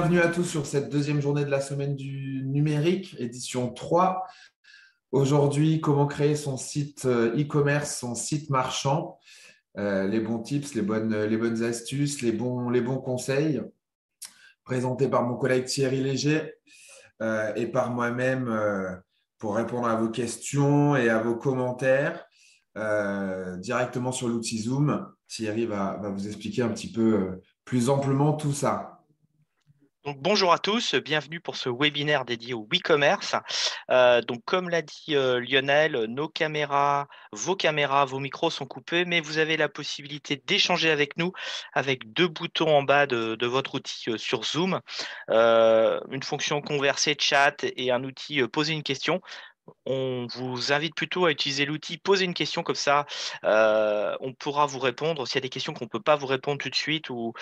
Bienvenue à tous sur cette deuxième journée de la semaine du numérique, édition 3. Aujourd'hui, comment créer son site e-commerce, son site marchand, les bons tips, les bonnes astuces, les bons conseils, présentés par mon collègue Thierry Léger et par moi-même pour répondre à vos questions et à vos commentaires directement sur l'outil Zoom. Thierry va vous expliquer un petit peu plus amplement tout ça. Donc, bonjour à tous, bienvenue pour ce webinaire dédié au e-commerce. Donc, comme l'a dit Lionel, vos caméras, vos micros sont coupés, mais vous avez la possibilité d'échanger avec nous avec deux boutons en bas de votre outil sur Zoom, une fonction converser, chat et un outil poser une question. On vous invite plutôt à utiliser l'outil poser une question comme ça. On pourra vous répondre. S'il y a des questions qu'on ne peut pas vous répondre tout de suite ou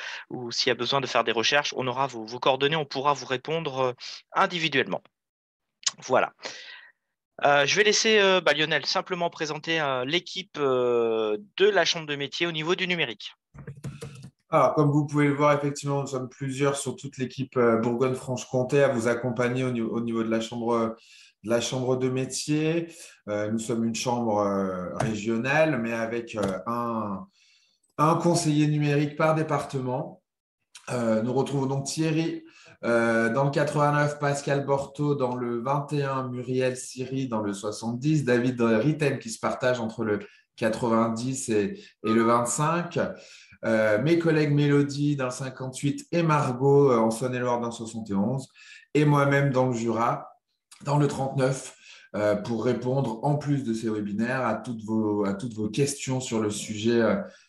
s'il y a besoin de faire des recherches, on aura vos coordonnées, on pourra vous répondre individuellement. Voilà. Je vais laisser Lionel simplement présenter l'équipe de la chambre de métier au niveau du numérique. Alors, comme vous pouvez le voir, effectivement, nous sommes plusieurs sur toute l'équipe Bourgogne-Franche-Comté à vous accompagner au niveau de la chambre de métier. Nous sommes une chambre régionale, mais avec un conseiller numérique par département. Nous retrouvons donc Thierry dans le 89, Pascal Borto dans le 21, Muriel Siri dans le 70, David Ritten qui se partage entre le 90 et le 25. Mes collègues Mélodie dans le 58 et Margot en Saône-et-Loire dans le 71 et moi-même dans le Jura dans le 39 pour répondre en plus de ces webinaires à toutes vos questions sur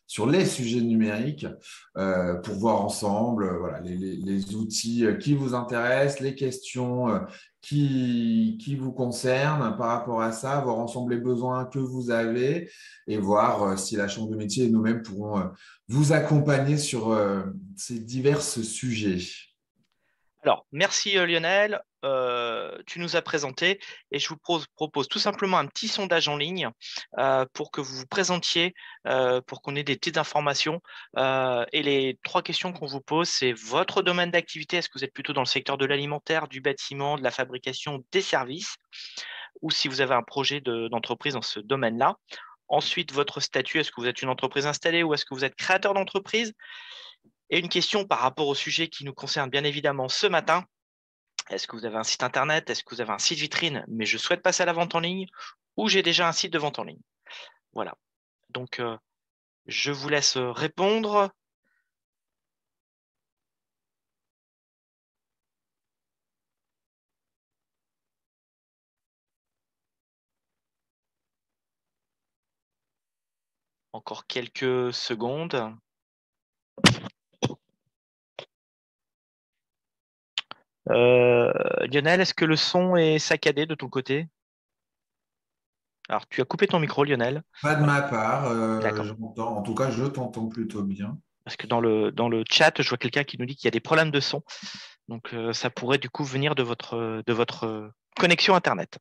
sur les sujets numériques pour voir ensemble voilà, les outils qui vous intéressent, les questions qui vous concernent par rapport à ça, voir ensemble les besoins que vous avez et voir si la Chambre de métier et nous-mêmes pourrons vous accompagner sur ces divers sujets. Alors, merci Lionel. Tu nous as présenté et je vous propose tout simplement un petit sondage en ligne pour que vous vous présentiez, pour qu'on ait des petites informations. Et les trois questions qu'on vous pose, c'est votre domaine d'activité. Est-ce que vous êtes plutôt dans le secteur de l'alimentaire, du bâtiment, de la fabrication, des services, ou si vous avez un projet d'entreprise dans ce domaine-là? Ensuite, votre statut, est-ce que vous êtes une entreprise installée ou est-ce que vous êtes créateur d'entreprise? Et une question par rapport au sujet qui nous concerne bien évidemment ce matin. Est-ce que vous avez un site internet? Est-ce que vous avez un site vitrine, mais je souhaite passer à la vente en ligne? Ou j'ai déjà un site de vente en ligne? Voilà. Donc, je vous laisse répondre. Encore quelques secondes. Lionel, est-ce que le son est saccadé de ton côté? Alors, tu as coupé ton micro, Lionel. Pas de ma part, D'accord. j'entends. En tout cas, je t'entends plutôt bien. Parce que dans le chat, je vois quelqu'un qui nous dit qu'il y a des problèmes de son. Donc, ça pourrait du coup venir de votre connexion Internet.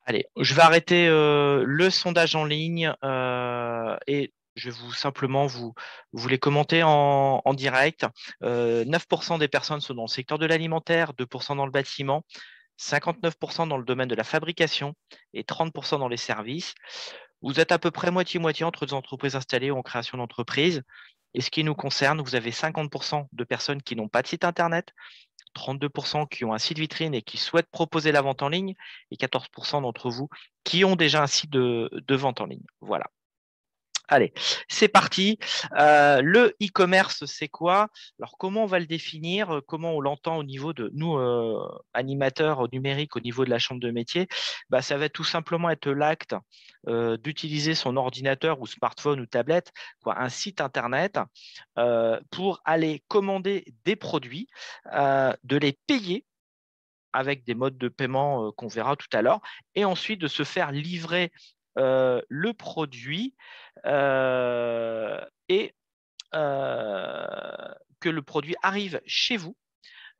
Allez, je vais arrêter le sondage en ligne et je vais vous les commenter en direct. 9% des personnes sont dans le secteur de l'alimentaire, 2% dans le bâtiment, 59% dans le domaine de la fabrication et 30% dans les services. Vous êtes à peu près moitié-moitié entre des entreprises installées ou en création d'entreprise. Et ce qui nous concerne, vous avez 50% de personnes qui n'ont pas de site internet, 32% qui ont un site vitrine et qui souhaitent proposer la vente en ligne, et 14% d'entre vous qui ont déjà un site de vente en ligne. Voilà. Allez, c'est parti. Le e-commerce, c'est quoi? Alors, comment on va le définir? Comment on l'entend au niveau de nous, animateurs numériques, au niveau de la chambre de métier? Ça va tout simplement être l'acte d'utiliser son ordinateur ou smartphone ou tablette, un site Internet, pour aller commander des produits, de les payer avec des modes de paiement qu'on verra tout à l'heure, et ensuite de se faire livrer le produit et que le produit arrive chez vous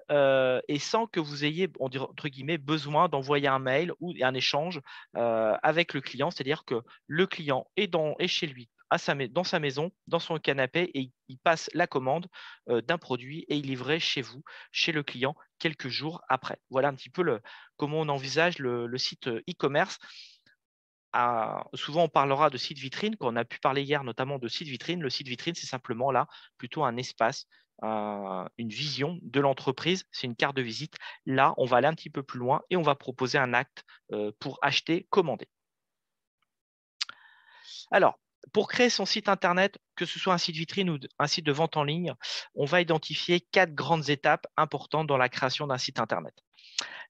et sans que vous ayez, on dirait, entre guillemets, besoin d'envoyer un mail ou un échange avec le client, c'est-à-dire que le client est chez lui dans sa maison, dans son canapé, et il passe la commande d'un produit et il est livré chez vous, chez le client, quelques jours après. Voilà un petit peu comment on envisage le site e-commerce. Souvent, on parlera de site vitrine. Quand on a pu parler hier notamment de site vitrine, le site vitrine, c'est simplement là plutôt un espace, une vision de l'entreprise. C'est une carte de visite. Là, on va aller un petit peu plus loin et on va proposer un acte pour acheter, commander. Alors, pour créer son site internet, que ce soit un site vitrine ou un site de vente en ligne, on va identifier 4 grandes étapes importantes dans la création d'un site internet.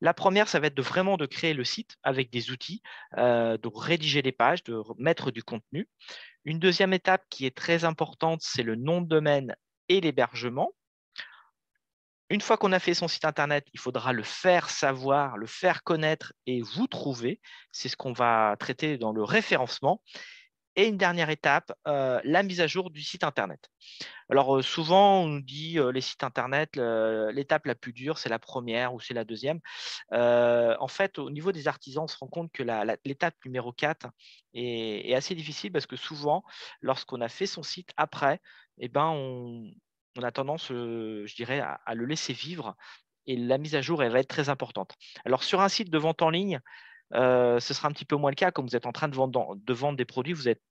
La première, ça va être de créer le site avec des outils, de rédiger les pages, de mettre du contenu. Une deuxième étape qui est très importante, c'est le nom de domaine et l'hébergement. Une fois qu'on a fait son site internet, il faudra le faire savoir, le faire connaître et vous trouver. C'est ce qu'on va traiter dans le référencement. Et une dernière étape, la mise à jour du site internet. Alors, souvent, on nous dit les sites internet, l'étape la plus dure, c'est la première ou c'est la deuxième. En fait, au niveau des artisans, on se rend compte que l'étape numéro 4 est assez difficile parce que souvent, lorsqu'on a fait son site après, eh ben, on a tendance, je dirais, à le laisser vivre et la mise à jour, elle va être très importante. Alors, sur un site de vente en ligne, ce sera un petit peu moins le cas. Comme vous êtes en train de vendre des produits, vous êtes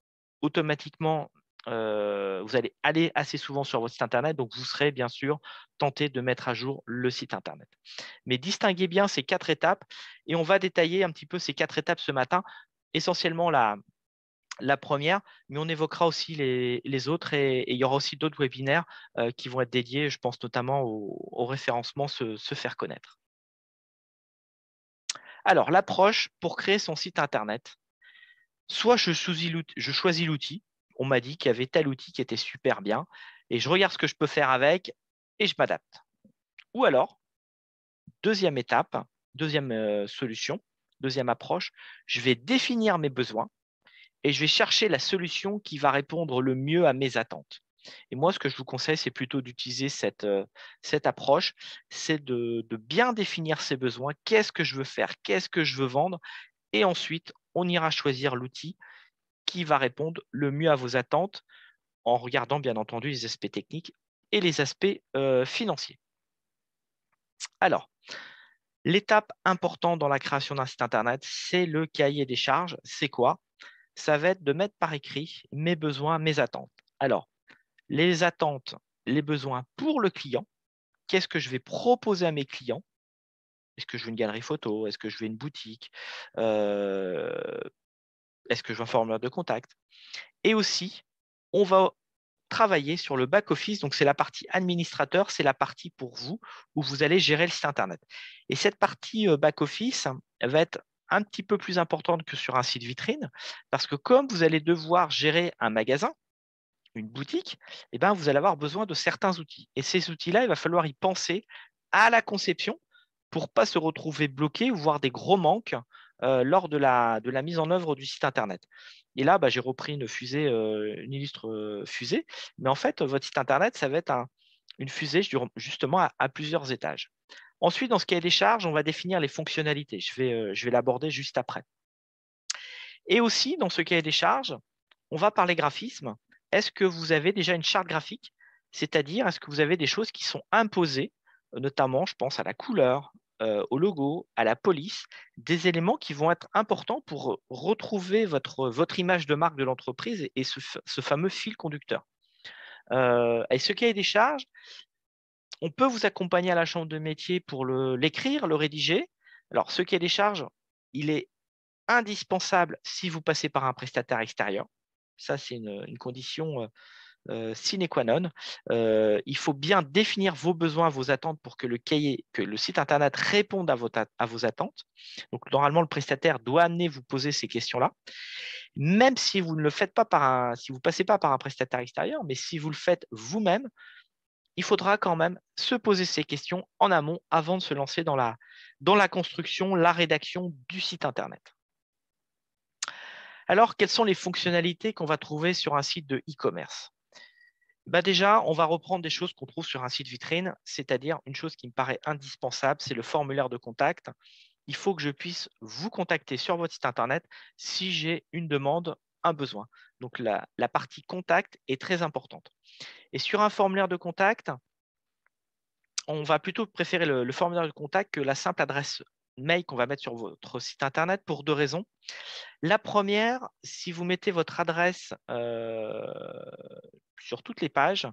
automatiquement, vous allez aller assez souvent sur votre site internet, donc vous serez bien sûr tenté de mettre à jour le site internet. Mais distinguez bien ces 4 étapes et on va détailler un petit peu ces 4 étapes ce matin, essentiellement la première, mais on évoquera aussi les autres et il y aura aussi d'autres webinaires qui vont être dédiés, je pense notamment au référencement, se faire connaître. Alors, l'approche pour créer son site internet, soit je choisis l'outil, on m'a dit qu'il y avait tel outil qui était super bien, et je regarde ce que je peux faire avec et je m'adapte. Ou alors, deuxième étape, deuxième solution, deuxième approche, je vais définir mes besoins et je vais chercher la solution qui va répondre le mieux à mes attentes. Et moi, ce que je vous conseille, c'est plutôt d'utiliser cette approche, c'est de bien définir ses besoins, qu'est-ce que je veux faire, qu'est-ce que je veux vendre, et ensuite, on ira choisir l'outil qui va répondre le mieux à vos attentes en regardant bien entendu les aspects techniques et les aspects financiers. Alors, l'étape importante dans la création d'un site internet, c'est le cahier des charges. C'est quoi? Ça va être de mettre par écrit mes besoins, mes attentes. Alors, les attentes, les besoins pour le client, qu'est-ce que je vais proposer à mes clients? Est-ce que je veux une galerie photo? Est-ce que je veux une boutique? Est-ce que je veux un formulaire de contact? Et aussi, on va travailler sur le back-office. Donc, c'est la partie administrateur, c'est la partie pour vous où vous allez gérer le site Internet. Et cette partie back-office va être un petit peu plus importante que sur un site vitrine parce que comme vous allez devoir gérer un magasin, une boutique, eh ben, vous allez avoir besoin de certains outils. Et ces outils-là, il va falloir y penser à la conception pour ne pas se retrouver bloqué ou voir des gros manques lors de la mise en œuvre du site Internet. Et là, j'ai repris une illustre fusée, mais en fait, votre site Internet, ça va être une fusée justement à plusieurs étages. Ensuite, dans ce cahier des charges, on va définir les fonctionnalités. Je vais l'aborder juste après. Et aussi, dans ce cahier des charges, on va parler graphisme. Est-ce que vous avez déjà une charte graphique? C'est-à-dire, est-ce que vous avez des choses qui sont imposées, notamment, je pense à la couleur, au logo, à la police, des éléments qui vont être importants pour retrouver votre image de marque de l'entreprise et ce fameux fil conducteur. Et ce cahier des charges, on peut vous accompagner à la chambre de métier pour l'écrire, le rédiger. Alors, ce cahier des charges, il est indispensable si vous passez par un prestataire extérieur. Ça, c'est une condition sine qua non. Il faut bien définir vos besoins, vos attentes pour que le site Internet réponde à vos attentes. Donc, normalement, le prestataire doit amener vous poser ces questions-là. Même si vous ne le faites pas si vous passez pas par un prestataire extérieur, mais si vous le faites vous-même, il faudra quand même se poser ces questions en amont avant de se lancer dans la construction, la rédaction du site Internet. Alors, quelles sont les fonctionnalités qu'on va trouver sur un site de e-commerce? Déjà, on va reprendre des choses qu'on trouve sur un site vitrine, c'est-à-dire une chose qui me paraît indispensable, c'est le formulaire de contact. Il faut que je puisse vous contacter sur votre site Internet si j'ai une demande, un besoin. Donc, la partie contact est très importante. Et sur un formulaire de contact, on va plutôt préférer le formulaire de contact que la simple adresse mail qu'on va mettre sur votre site internet pour 2 raisons. La première, si vous mettez votre adresse sur toutes les pages,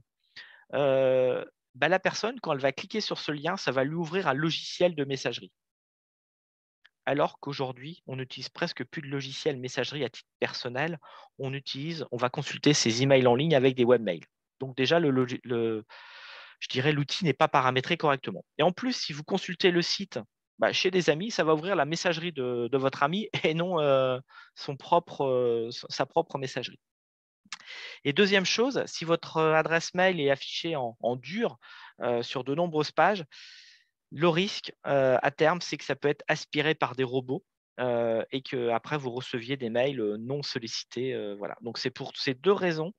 la personne, quand elle va cliquer sur ce lien, ça va lui ouvrir un logiciel de messagerie. Alors qu'aujourd'hui, on n'utilise presque plus de logiciel messagerie à titre personnel. On va consulter ses emails en ligne avec des webmails. Donc déjà, je dirais l'outil n'est pas paramétré correctement. Et en plus, si vous consultez le site chez des amis, ça va ouvrir la messagerie de votre ami et non sa propre messagerie. Et deuxième chose, si votre adresse mail est affichée en dur sur de nombreuses pages, le risque à terme, c'est que ça peut être aspiré par des robots et qu'après, vous receviez des mails non sollicités. Voilà. Donc, c'est pour ces 2 raisons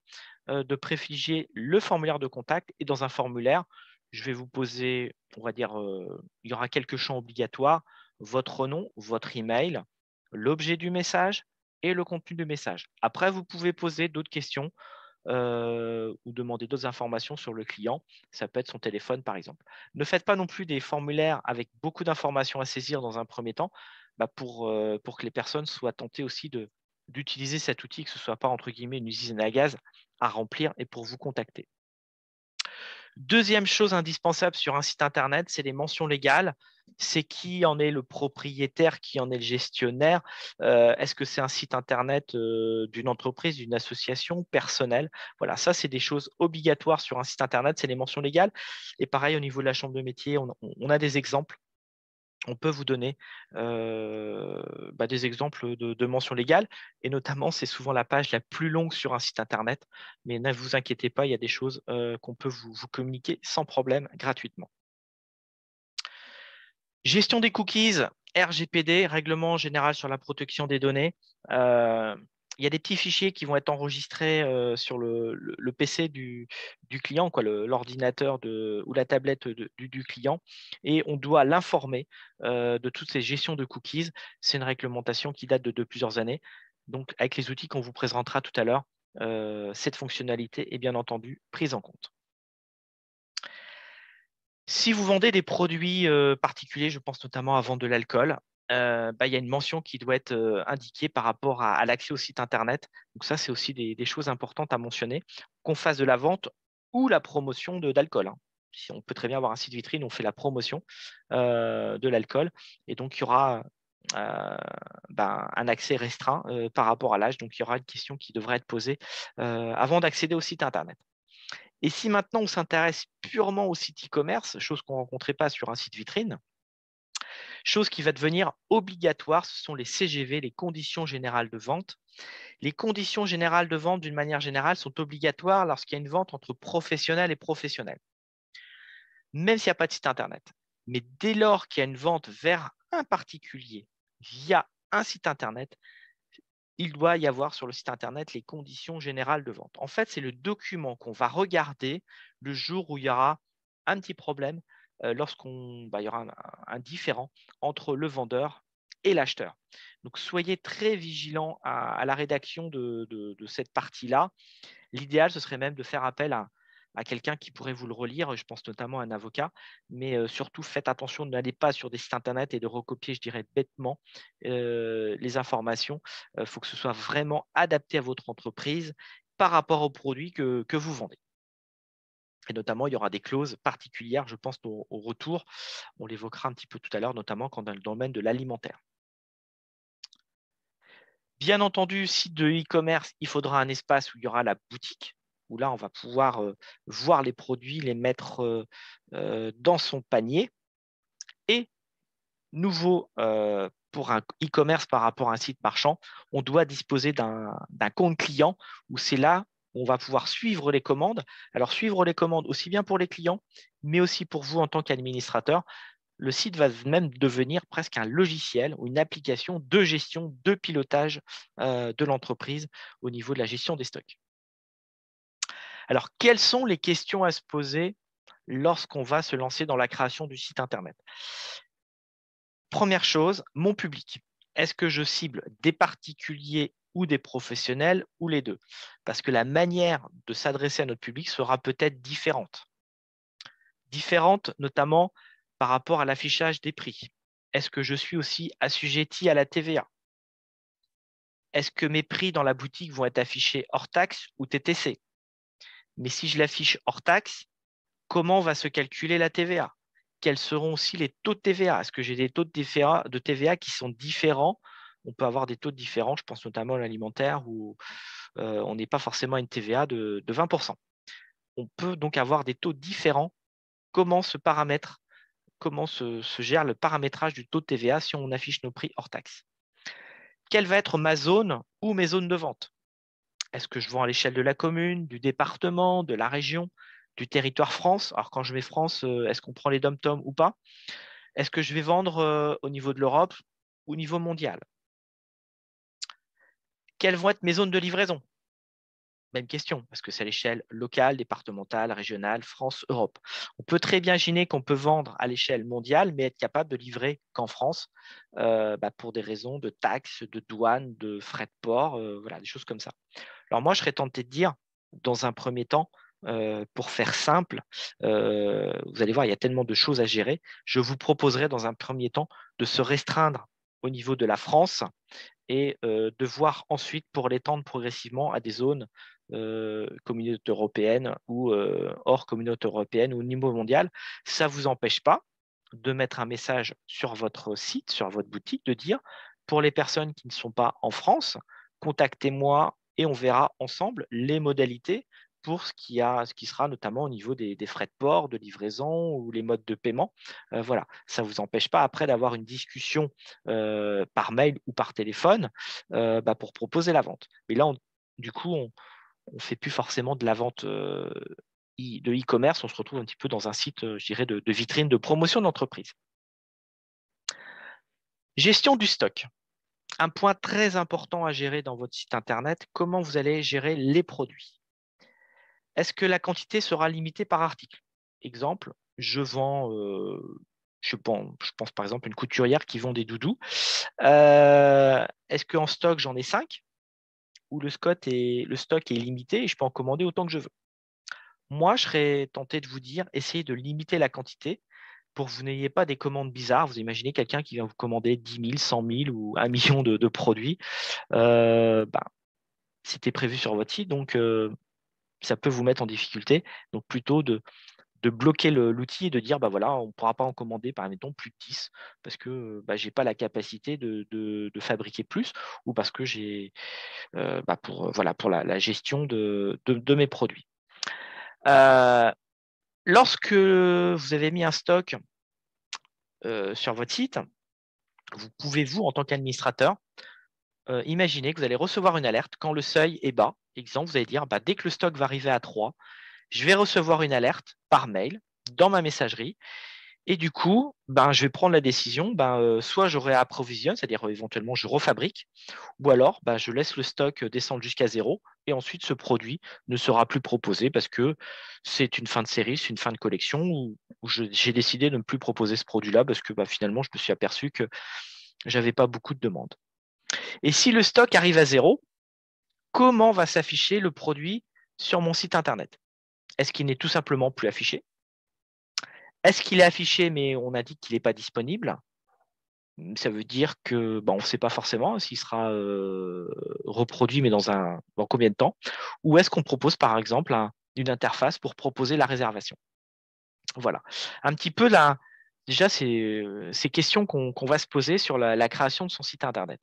de privilégier le formulaire de contact. Et dans un formulaire, je vais vous poser, on va dire, il y aura quelques champs obligatoires, votre nom, votre email, l'objet du message et le contenu du message. Après, vous pouvez poser d'autres questions ou demander d'autres informations sur le client. Ça peut être son téléphone, par exemple. Ne faites pas non plus des formulaires avec beaucoup d'informations à saisir dans un premier temps pour que les personnes soient tentées aussi d'utiliser cet outil, que ce ne soit pas, entre guillemets, une usine à gaz à remplir et pour vous contacter. Deuxième chose indispensable sur un site internet, c'est les mentions légales. C'est qui en est le propriétaire, qui en est le gestionnaire. Est-ce que c'est un site internet d'une entreprise, d'une association personnelle? Voilà, ça, c'est des choses obligatoires sur un site internet, c'est les mentions légales. Et pareil, au niveau de la chambre de métier, on a des exemples. On peut vous donner des exemples de mentions légales. Et notamment, c'est souvent la page la plus longue sur un site internet. Mais ne vous inquiétez pas, il y a des choses qu'on peut vous communiquer sans problème gratuitement. Gestion des cookies, RGPD, Règlement général sur la protection des données. Il y a des petits fichiers qui vont être enregistrés sur le PC du client, l'ordinateur ou la tablette du client, et on doit l'informer de toutes ces gestions de cookies. C'est une réglementation qui date de plusieurs années. Donc, avec les outils qu'on vous présentera tout à l'heure, cette fonctionnalité est bien entendu prise en compte. Si vous vendez des produits particuliers, je pense notamment à vendre de l'alcool, il y a une mention qui doit être indiquée par rapport à l'accès au site internet. Donc ça, c'est aussi des choses importantes à mentionner, qu'on fasse de la vente ou la promotion d'alcool. Si on peut très bien avoir un site vitrine, on fait la promotion de l'alcool. Et donc, il y aura un accès restreint par rapport à l'âge. Donc, il y aura une question qui devrait être posée avant d'accéder au site internet. Et si maintenant on s'intéresse purement au site e-commerce, chose qu'on ne rencontrait pas sur un site vitrine, chose qui va devenir obligatoire, ce sont les CGV, les conditions générales de vente. Les conditions générales de vente, d'une manière générale, sont obligatoires lorsqu'il y a une vente entre professionnels et professionnels, même s'il n'y a pas de site internet. Mais dès lors qu'il y a une vente vers un particulier via un site internet, il doit y avoir sur le site internet les conditions générales de vente. En fait, c'est le document qu'on va regarder le jour où il y aura un petit problème, lorsqu'il y aura un différend entre le vendeur et l'acheteur. Donc, soyez très vigilants à la rédaction de cette partie-là. L'idéal, ce serait même de faire appel à quelqu'un qui pourrait vous le relire, je pense notamment à un avocat, mais surtout faites attention, n'allez pas sur des sites internet et de recopier, je dirais bêtement, les informations. Il faut que ce soit vraiment adapté à votre entreprise par rapport aux produits que vous vendez. Et notamment, il y aura des clauses particulières, je pense, au retour. On l'évoquera un petit peu tout à l'heure, notamment quand dans le domaine de l'alimentaire. Bien entendu, site de e-commerce, il faudra un espace où il y aura la boutique, où là, on va pouvoir voir les produits, les mettre dans son panier. Et nouveau pour un e-commerce par rapport à un site marchand, on doit disposer d'un compte client où c'est là où on va pouvoir suivre les commandes. Alors, suivre les commandes aussi bien pour les clients, mais aussi pour vous en tant qu'administrateur. Le site va même devenir presque un logiciel ou une application de gestion, de pilotage de l'entreprise au niveau de la gestion des stocks. Alors, quelles sont les questions à se poser lorsqu'on va se lancer dans la création du site Internet? Première chose, mon public. Est-ce que je cible des particuliers ou des professionnels ou les deux. Parce que la manière de s'adresser à notre public sera peut-être différente. Différente notamment par rapport à l'affichage des prix. Est-ce que je suis aussi assujetti à la TVA? Est-ce que mes prix dans la boutique vont être affichés hors taxe ou TTC? Mais si je l'affiche hors taxe, comment va se calculer la TVA? Quels seront aussi les taux de TVA? Est-ce que j'ai des taux de TVA qui sont différents? On peut avoir des taux différents, je pense notamment à l'alimentaire où on n'est pas forcément à une TVA de 20%. On peut donc avoir des taux différents. Comment se paramètre, comment se gère le paramétrage du taux de TVA si on affiche nos prix hors taxe? Quelle va être ma zone ou mes zones de vente? Est-ce que je vends à l'échelle de la commune, du département, de la région, du territoire France? Alors quand je mets France, est-ce qu'on prend les dom-toms ou pas? Est-ce que je vais vendre au niveau de l'Europe ou au niveau mondial? Quelles vont être mes zones de livraison? Même question, parce que c'est à l'échelle locale, départementale, régionale, France, Europe. On peut très bien imaginer qu'on peut vendre à l'échelle mondiale, mais être capable de livrer qu'en France, pour des raisons de taxes, de douane, de frais de port, voilà, des choses comme ça. Alors moi, je serais tenté de dire, dans un premier temps, pour faire simple, vous allez voir, il y a tellement de choses à gérer. Je vous proposerai dans un premier temps de se restreindre au niveau de la France et de voir ensuite pour l'étendre progressivement à des zones communauté européenne ou hors communauté européenne ou au niveau mondial. Ça ne vous empêche pas de mettre un message sur votre site, sur votre boutique, de dire pour les personnes qui ne sont pas en France, contactez-moi et on verra ensemble les modalités pour ce qui sera notamment au niveau des frais de port, de livraison ou les modes de paiement. Voilà, ça ne vous empêche pas après d'avoir une discussion par mail ou par téléphone pour proposer la vente. Mais là, du coup, on ne fait plus forcément de la vente de e-commerce, on se retrouve un petit peu dans un site, je dirais, de vitrine, de promotion d'entreprise. Gestion du stock. Un point très important à gérer dans votre site Internet, comment vous allez gérer les produits. Est-ce que la quantité sera limitée par article? Exemple, je vends, je pense par exemple une couturière qui vend des doudous. Est-ce qu'en stock, j'en ai 5 ou le stock est limité et je peux en commander autant que je veux? Moi, je serais tenté de vous dire, essayez de limiter la quantité pour que vous n'ayez pas des commandes bizarres. Vous imaginez quelqu'un qui vient vous commander 10 000, 100 000 ou 1 million de produits. C'était prévu sur votre site, donc ça peut vous mettre en difficulté. Donc plutôt de bloquer l'outil et de dire, voilà, on ne pourra pas en commander, par exemple, plus de 10 parce que je n'ai pas la capacité de fabriquer plus ou parce que j'ai pour la gestion de mes produits. Lorsque vous avez mis un stock sur votre site, vous pouvez, vous, en tant qu'administrateur, imaginer que vous allez recevoir une alerte quand le seuil est bas. Exemple, vous allez dire, dès que le stock va arriver à 3, je vais recevoir une alerte par mail dans ma messagerie. Et du coup, je vais prendre la décision, soit je réapprovisionne, c'est-à-dire éventuellement je refabrique, ou alors je laisse le stock descendre jusqu'à 0 et ensuite ce produit ne sera plus proposé parce que c'est une fin de série, c'est une fin de collection où j'ai décidé de ne plus proposer ce produit-là parce que finalement je me suis aperçu que j'avais pas beaucoup de demandes. Et si le stock arrive à 0, comment va s'afficher le produit sur mon site internet? Est-ce qu'il n'est tout simplement plus affiché? Est-ce qu'il est affiché mais on a dit qu'il n'est pas disponible? Ça veut dire que on ne sait pas forcément s'il sera reproduit, mais dans combien de temps. Ou est-ce qu'on propose par exemple une interface pour proposer la réservation? Voilà. Un petit peu déjà ces questions qu'on va se poser sur la création de son site internet.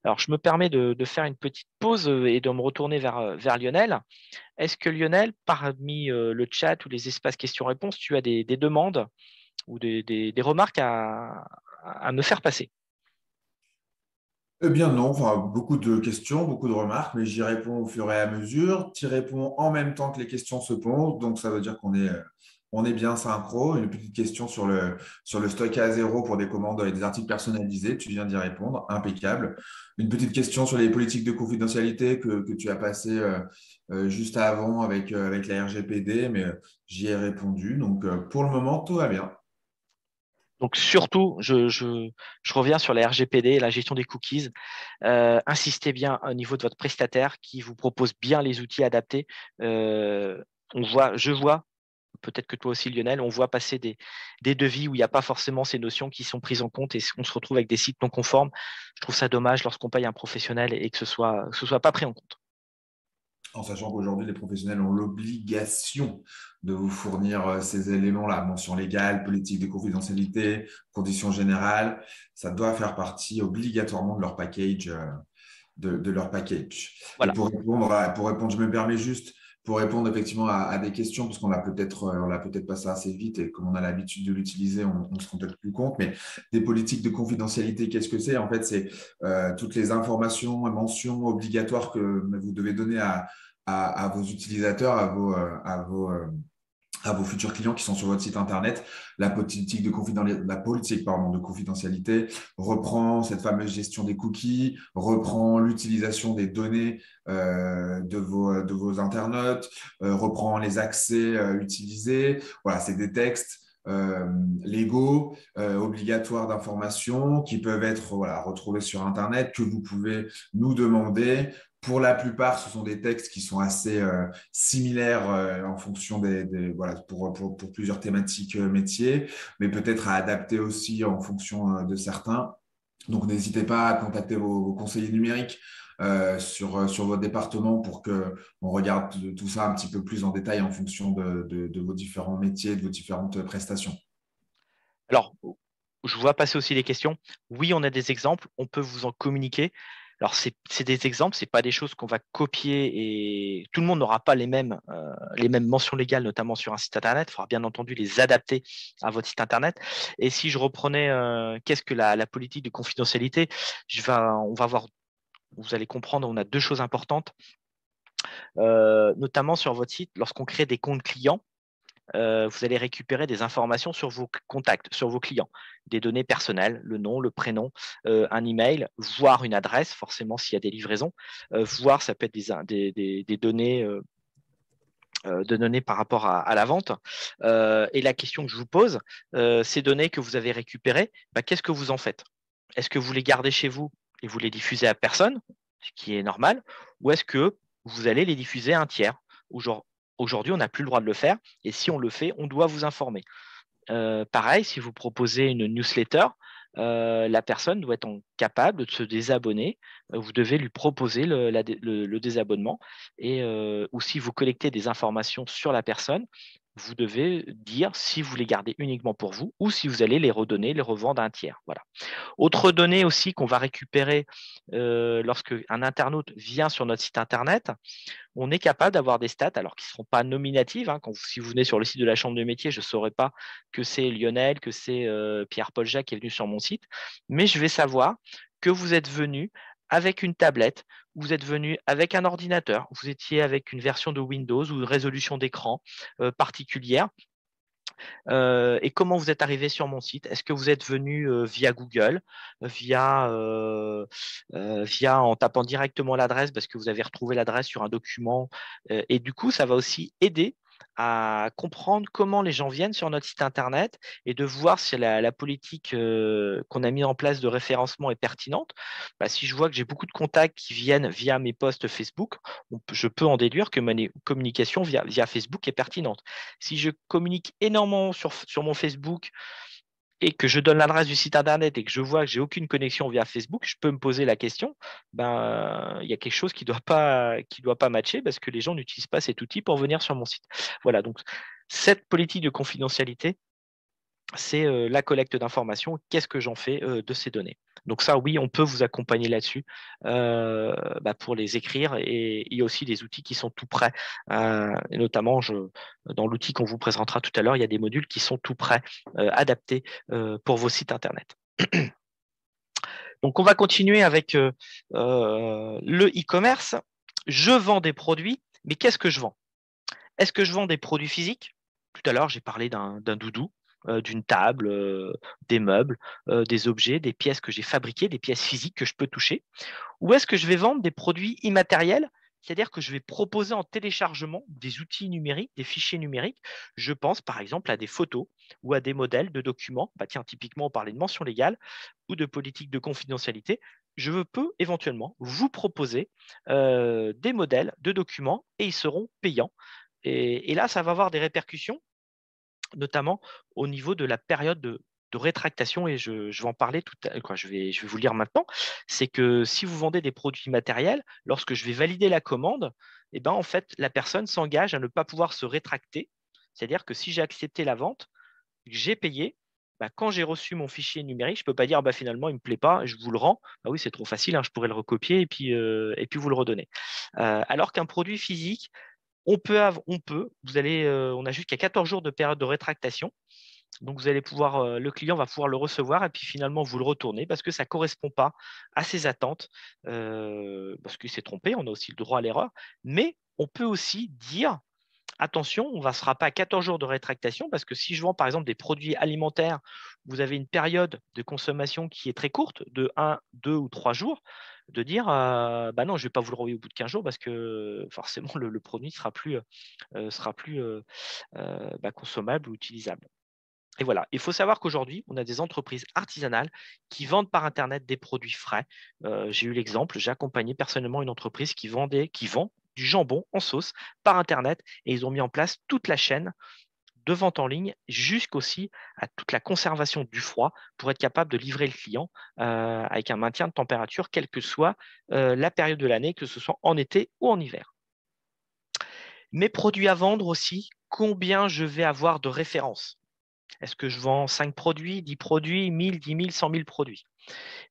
Alors, je me permets de faire une petite pause et de me retourner vers Lionel. Est-ce que Lionel, parmi le chat ou les espaces questions-réponses, tu as des demandes ou des remarques à me faire passer? Eh bien non, enfin, beaucoup de questions, beaucoup de remarques, mais j'y réponds au fur et à mesure. Tu réponds en même temps que les questions se posent, donc ça veut dire on est bien synchro. Une petite question sur le stock à zéro pour des commandes et des articles personnalisés, tu viens d'y répondre, impeccable. Une petite question sur les politiques de confidentialité que tu as passé juste avant avec la RGPD, mais j'y ai répondu. Donc pour le moment, tout va bien. Donc surtout, je reviens sur la RGPD, la gestion des cookies. Insistez bien au niveau de votre prestataire qui vous propose bien les outils adaptés. Je vois, peut-être que toi aussi Lionel, on voit passer des devis où il n'y a pas forcément ces notions qui sont prises en compte et on se retrouve avec des sites non conformes. Je trouve ça dommage lorsqu'on paye un professionnel et que ce soit pas pris en compte. En sachant qu'aujourd'hui, les professionnels ont l'obligation de vous fournir ces éléments-là, mention légale, politique de confidentialité, conditions générales. Ça doit faire partie obligatoirement de leur package. De leur package. Et Voilà. pour répondre, je me permets juste pour répondre effectivement à des questions, parce qu'on on l'a peut-être passé assez vite et comme on a l'habitude de l'utiliser, on se rend peut-être plus compte. Mais des politiques de confidentialité, qu'est-ce que c'est? En fait, c'est toutes les informations et mentions obligatoires que vous devez donner à vos utilisateurs, à vos futurs clients qui sont sur votre site internet. La politique, pardon, de confidentialité reprend cette fameuse gestion des cookies, reprend l'utilisation des données de vos internautes, reprend les accès utilisés. Voilà, c'est des textes légaux, obligatoires d'information qui peuvent être voilà, retrouvés sur Internet, que vous pouvez nous demander. Pour la plupart, ce sont des textes qui sont assez similaires en fonction voilà, pour plusieurs thématiques métiers, mais peut-être à adapter aussi en fonction de certains. Donc, n'hésitez pas à contacter vos conseillers numériques sur votre département pour qu'on regarde tout ça un petit peu plus en détail en fonction de vos différents métiers, de vos différentes prestations. Alors, je vois passer aussi les questions. Oui, on a des exemples, on peut vous en communiquer. Alors, c'est des exemples, ce n'est pas des choses qu'on va copier et tout le monde n'aura pas les mêmes mentions légales, notamment sur un site Internet. Il faudra bien entendu les adapter à votre site Internet. Et si je reprenais, qu'est-ce que la politique de confidentialité, on va voir, vous allez comprendre, on a deux choses importantes, notamment sur votre site, lorsqu'on crée des comptes clients. Vous allez récupérer des informations sur vos contacts, sur vos clients, des données personnelles, le nom, le prénom, un email, voire une adresse, forcément s'il y a des livraisons, voire ça peut être des données, de données par rapport à la vente. Et la question que je vous pose, ces données que vous avez récupérées, bah, qu'est-ce que vous en faites? Est-ce que vous les gardez chez vous et vous les diffusez à personne, ce qui est normal, ou est-ce que vous allez les diffuser à un tiers? Aujourd'hui, on n'a plus le droit de le faire, et si on le fait, on doit vous informer. Pareil, si vous proposez une newsletter, la personne doit être capable de se désabonner. Vous devez lui proposer le désabonnement. Ou si vous collectez des informations sur la personne, vous devez dire si vous les gardez uniquement pour vous ou si vous allez les redonner, les revendre à un tiers. Voilà. Autre donnée aussi qu'on va récupérer lorsque un internaute vient sur notre site internet, on est capable d'avoir des stats, alors qui ne seront pas nominatives. Hein. Si vous venez sur le site de la Chambre de métier, je ne saurais pas que c'est Lionel, que c'est Pierre-Paul Jacques qui est venu sur mon site, mais je vais savoir que vous êtes venu avec une tablette, vous êtes venu avec un ordinateur, vous étiez avec une version de Windows ou une résolution d'écran particulière. Et comment vous êtes arrivé sur mon site? Est-ce que vous êtes venu via Google, via en tapant directement l'adresse parce que vous avez retrouvé l'adresse sur un document? Et du coup, ça va aussi aider à comprendre comment les gens viennent sur notre site internet et de voir si la politique qu'on a mis en place de référencement est pertinente. Bah, si je vois que j'ai beaucoup de contacts qui viennent via mes posts Facebook, je peux en déduire que ma communication via Facebook est pertinente. Si je communique énormément sur mon Facebook et que je donne l'adresse du site internet et que je vois que j'ai aucune connexion via Facebook, je peux me poser la question, ben, il y a quelque chose qui doit pas matcher parce que les gens n'utilisent pas cet outil pour venir sur mon site. Voilà, donc cette politique de confidentialité, c'est la collecte d'informations. Qu'est-ce que j'en fais de ces données? Donc ça, oui, on peut vous accompagner là-dessus pour les écrire. Et il y a aussi des outils qui sont tout prêts. Et notamment, dans l'outil qu'on vous présentera tout à l'heure, il y a des modules qui sont tout prêts, adaptés pour vos sites Internet. Donc, on va continuer avec le e-commerce. Je vends des produits, mais qu'est-ce que je vends? Est-ce que je vends des produits physiques? Tout à l'heure, j'ai parlé d'un doudou, d'une table, des meubles, des objets, des pièces que j'ai fabriquées, des pièces physiques que je peux toucher. Ou est-ce que je vais vendre des produits immatériels c'est-à-dire que je vais proposer en téléchargement des outils numériques, des fichiers numériques. Je pense par exemple à des photos ou à des modèles de documents. Bah, tiens, typiquement, on parlait de mention légale ou de politique de confidentialité. Je peux éventuellement vous proposer des modèles de documents et ils seront payants. Et là, ça va avoir des répercussions, notamment au niveau de la période de rétractation, et je vais en parler je vais vous le dire maintenant. C'est que si vous vendez des produits matériels, lorsque je vais valider la commande, eh ben, en fait, la personne s'engage à ne pas pouvoir se rétracter. C'est-à-dire que si j'ai accepté la vente, que j'ai payé, bah, quand j'ai reçu mon fichier numérique, je ne peux pas dire bah, finalement il ne me plaît pas, je vous le rends. Bah oui, c'est trop facile, hein, je pourrais le recopier et puis vous le redonner. Alors qu'un produit physique, on a jusqu'à 14 jours de période de rétractation. Donc, vous allez pouvoir, le client va pouvoir le recevoir et puis finalement vous le retournez parce que ça ne correspond pas à ses attentes, parce qu'il s'est trompé, on a aussi le droit à l'erreur. Mais on peut aussi dire, attention, on ne sera pas à 14 jours de rétractation parce que si je vends par exemple des produits alimentaires, vous avez une période de consommation qui est très courte, de 1, 2 ou 3 jours, de dire bah non, je ne vais pas vous le renvoyer au bout de 15 jours parce que forcément le produit sera plus consommable ou utilisable. Et voilà, il faut savoir qu'aujourd'hui, on a des entreprises artisanales qui vendent par Internet des produits frais. J'ai eu l'exemple, j'ai accompagné personnellement une entreprise qui vend du jambon en sauce par Internet et ils ont mis en place toute la chaîne de vente en ligne jusqu'aussi à toute la conservation du froid pour être capable de livrer le client avec un maintien de température, quelle que soit la période de l'année, que ce soit en été ou en hiver. Mes produits à vendre aussi, combien je vais avoir de références? Est-ce que je vends 5 produits, 10 produits, 1000, 10 000, 100 000 produits?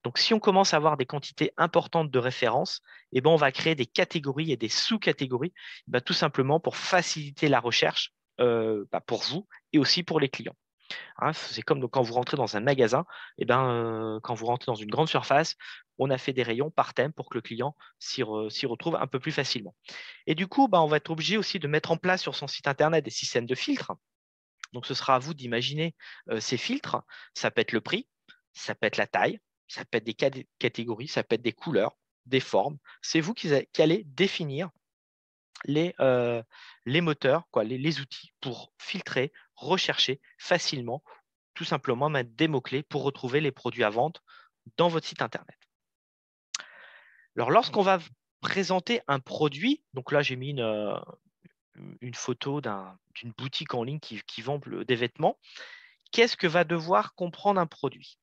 Donc, si on commence à avoir des quantités importantes de références, eh ben, on va créer des catégories et des sous-catégories, tout simplement pour faciliter la recherche pour vous et aussi pour les clients. Hein, c'est comme donc, quand vous rentrez dans un magasin, quand vous rentrez dans une grande surface, on a fait des rayons par thème pour que le client s'y retrouve un peu plus facilement. Et du coup, on va être obligé aussi de mettre en place sur son site internet des systèmes de filtres. Donc, ce sera à vous d'imaginer ces filtres. Ça peut être le prix, ça peut être la taille, ça peut être des catégories, ça peut être des couleurs, des formes. C'est vous qui allez définir les moteurs, les outils pour filtrer, rechercher facilement, tout simplement mettre des mots-clés pour retrouver les produits à vendre dans votre site Internet. Alors, lorsqu'on va présenter un produit, donc là, j'ai mis une photo d'une boutique en ligne qui vend des vêtements. Qu'est-ce que va devoir comprendre un produit?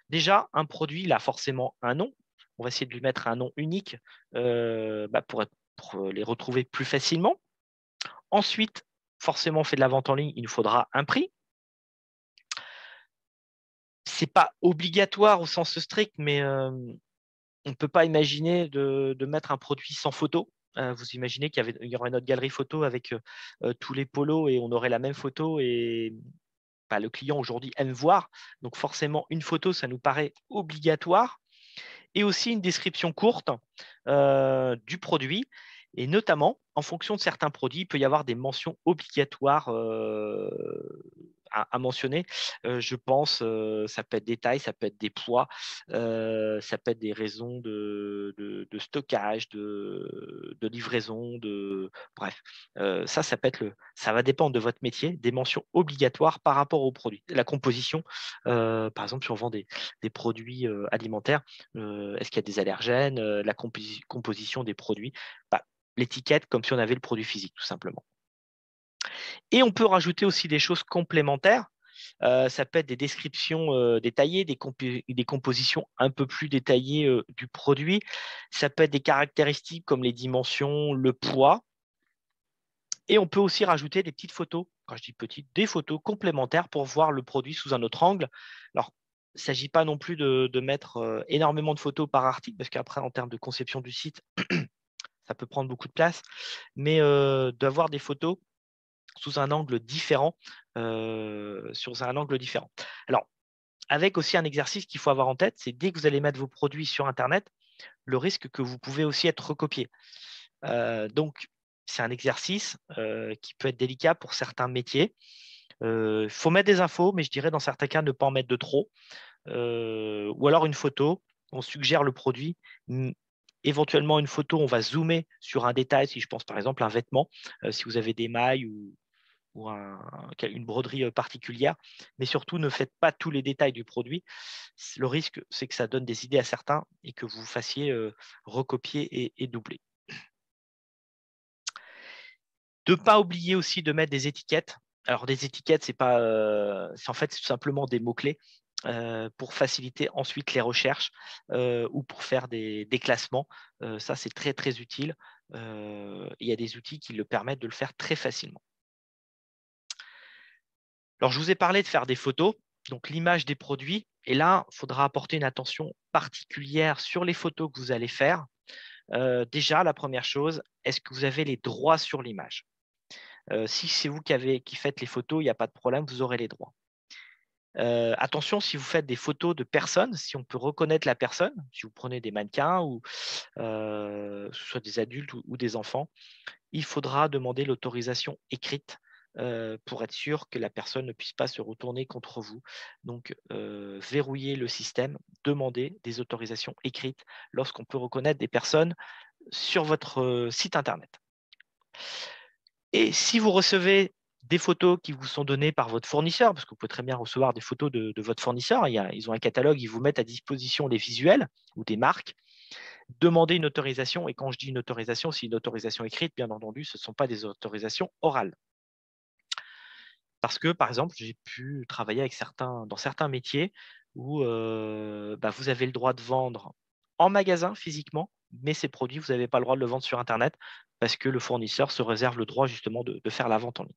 Déjà, un produit, il a forcément un nom. On va essayer de lui mettre un nom unique pour les retrouver plus facilement. Ensuite, forcément, on fait de la vente en ligne, il nous faudra un prix. Ce n'est pas obligatoire au sens strict, mais on ne peut pas imaginer de mettre un produit sans photo. Vous imaginez qu'il y aurait notre galerie photo avec tous les polos et on aurait la même photo et le client aujourd'hui aime voir. Donc forcément, une photo, ça nous paraît obligatoire. Et aussi une description courte du produit. Et notamment, en fonction de certains produits, il peut y avoir des mentions obligatoires à mentionner. Je pense, ça peut être des tailles, ça peut être des poids, ça peut être des raisons de stockage, de livraison, bref. Ça peut être ça va dépendre de votre métier, des mentions obligatoires par rapport au produit. La composition, par exemple, si on vend des produits alimentaires, est-ce qu'il y a des allergènes, la composition des produits, l'étiquette comme si on avait le produit physique, tout simplement. Et on peut rajouter aussi des choses complémentaires. Ça peut être des descriptions détaillées, des compositions un peu plus détaillées du produit. Ça peut être des caractéristiques comme les dimensions, le poids. Et on peut aussi rajouter des petites photos. Quand je dis petites, des photos complémentaires pour voir le produit sous un autre angle. Alors, il ne s'agit pas non plus de mettre énormément de photos par article, parce qu'après, en termes de conception du site, ça peut prendre beaucoup de place. Mais d'avoir des photos sous un angle différent, Alors, avec aussi un exercice qu'il faut avoir en tête, c'est dès que vous allez mettre vos produits sur Internet, le risque que vous pouvez aussi être recopié. Donc, c'est un exercice qui peut être délicat pour certains métiers. Il faut mettre des infos, mais je dirais dans certains cas, ne pas en mettre de trop. Ou alors une photo, on suggère le produit éventuellement une photo, on va zoomer sur un détail, si je pense par exemple à un vêtement, si vous avez des mailles ou une broderie particulière, mais surtout ne faites pas tous les détails du produit. Le risque, c'est que ça donne des idées à certains et que vous fassiez recopier et doubler. De ne pas oublier aussi de mettre des étiquettes. Alors, des étiquettes, c'est en fait tout simplement des mots-clés pour faciliter ensuite les recherches ou pour faire des classements. Ça, c'est très, très utile. Il y a des outils qui le permettent de le faire très facilement. Alors, je vous ai parlé de faire des photos, donc l'image des produits. Et là, il faudra apporter une attention particulière sur les photos que vous allez faire. Déjà, la première chose, est-ce que vous avez les droits sur l'image? Si c'est vous qui faites les photos, il n'y a pas de problème, vous aurez les droits. Attention, si vous faites des photos de personnes, si on peut reconnaître la personne, si vous prenez des mannequins ou ce soit des adultes ou des enfants, il faudra demander l'autorisation écrite pour être sûr que la personne ne puisse pas se retourner contre vous. Donc, verrouillez le système, demandez des autorisations écrites lorsqu'on peut reconnaître des personnes sur votre site Internet. Et si vous recevez des photos qui vous sont données par votre fournisseur, parce que vous pouvez très bien recevoir des photos de votre fournisseur, ils ont un catalogue, ils vous mettent à disposition les visuels ou des marques, demandez une autorisation. Et quand je dis une autorisation, c'est une autorisation écrite, bien entendu, ce ne sont pas des autorisations orales. Parce que, par exemple, j'ai pu travailler dans certains métiers où vous avez le droit de vendre en magasin physiquement, mais ces produits, vous n'avez pas le droit de le vendre sur Internet parce que le fournisseur se réserve le droit justement de faire la vente en ligne.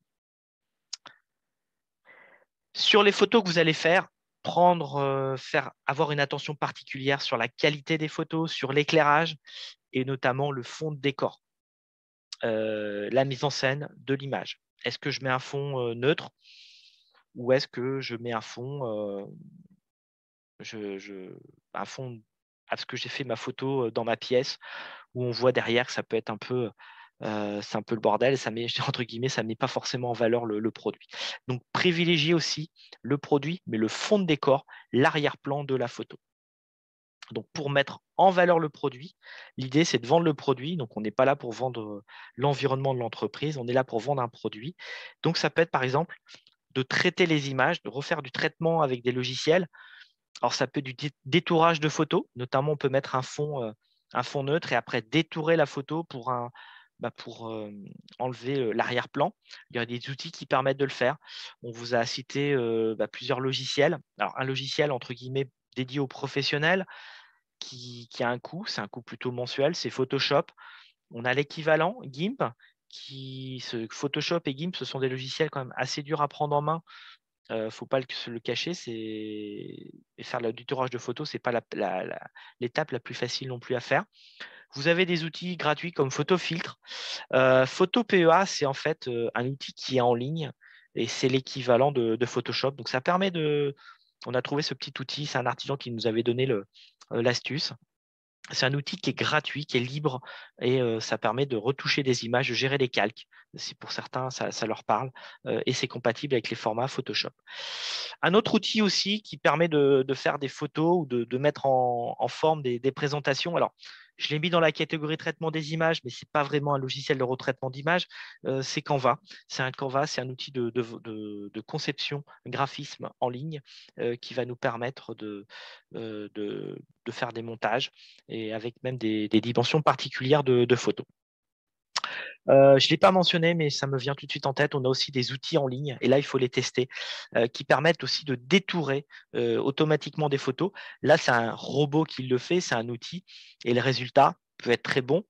Sur les photos que vous allez faire, avoir une attention particulière sur la qualité des photos, sur l'éclairage et notamment le fond de décor, la mise en scène de l'image. Est-ce que je mets un fond neutre ou est-ce que je mets un fond, parce que j'ai fait ma photo dans ma pièce où on voit derrière que ça peut être un peu c'est un peu le bordel, ça met, entre guillemets, ça ne met pas forcément en valeur le produit. Donc, privilégiez aussi le produit, mais le fond de décor, l'arrière-plan de la photo. Donc, pour mettre en valeur le produit, l'idée, c'est de vendre le produit. Donc, on n'est pas là pour vendre l'environnement de l'entreprise, on est là pour vendre un produit. Donc, ça peut être, par exemple, de traiter les images, de refaire du traitement avec des logiciels. Alors, ça peut être du détourage de photos. Notamment, on peut mettre un fond neutre et après détourer la photo pour enlever l'arrière-plan. Il y a des outils qui permettent de le faire. On vous a cité plusieurs logiciels. Alors, un logiciel, entre guillemets, dédié aux professionnels qui a un coût. C'est un coût plutôt mensuel. C'est Photoshop. On a l'équivalent, GIMP. Photoshop et GIMP, ce sont des logiciels quand même assez durs à prendre en main. Faut pas se le cacher, et faire le détourage de photos, ce n'est pas l'étape la plus facile non plus à faire. Vous avez des outils gratuits comme Photofiltre. Photo PEA, c'est en fait un outil qui est en ligne et c'est l'équivalent de Photoshop. Donc, ça permet on a trouvé ce petit outil, c'est un artisan qui nous avait donné l'astuce. C'est un outil qui est gratuit, qui est libre et ça permet de retoucher des images, de gérer les calques. Si pour certains, ça leur parle et c'est compatible avec les formats Photoshop. Un autre outil aussi qui permet de faire des photos ou de mettre en forme des présentations. Alors, je l'ai mis dans la catégorie traitement des images, mais ce n'est pas vraiment un logiciel de retraitement d'images. C'est Canva. C'est un outil de conception, graphisme en ligne qui va nous permettre de faire des montages et avec même des dimensions particulières de photos. Je ne l'ai pas mentionné, mais ça me vient tout de suite en tête. On a aussi des outils en ligne, et là, il faut les tester, qui permettent aussi de détourer automatiquement des photos. Là, c'est un robot qui le fait, c'est un outil, et le résultat peut être très bon,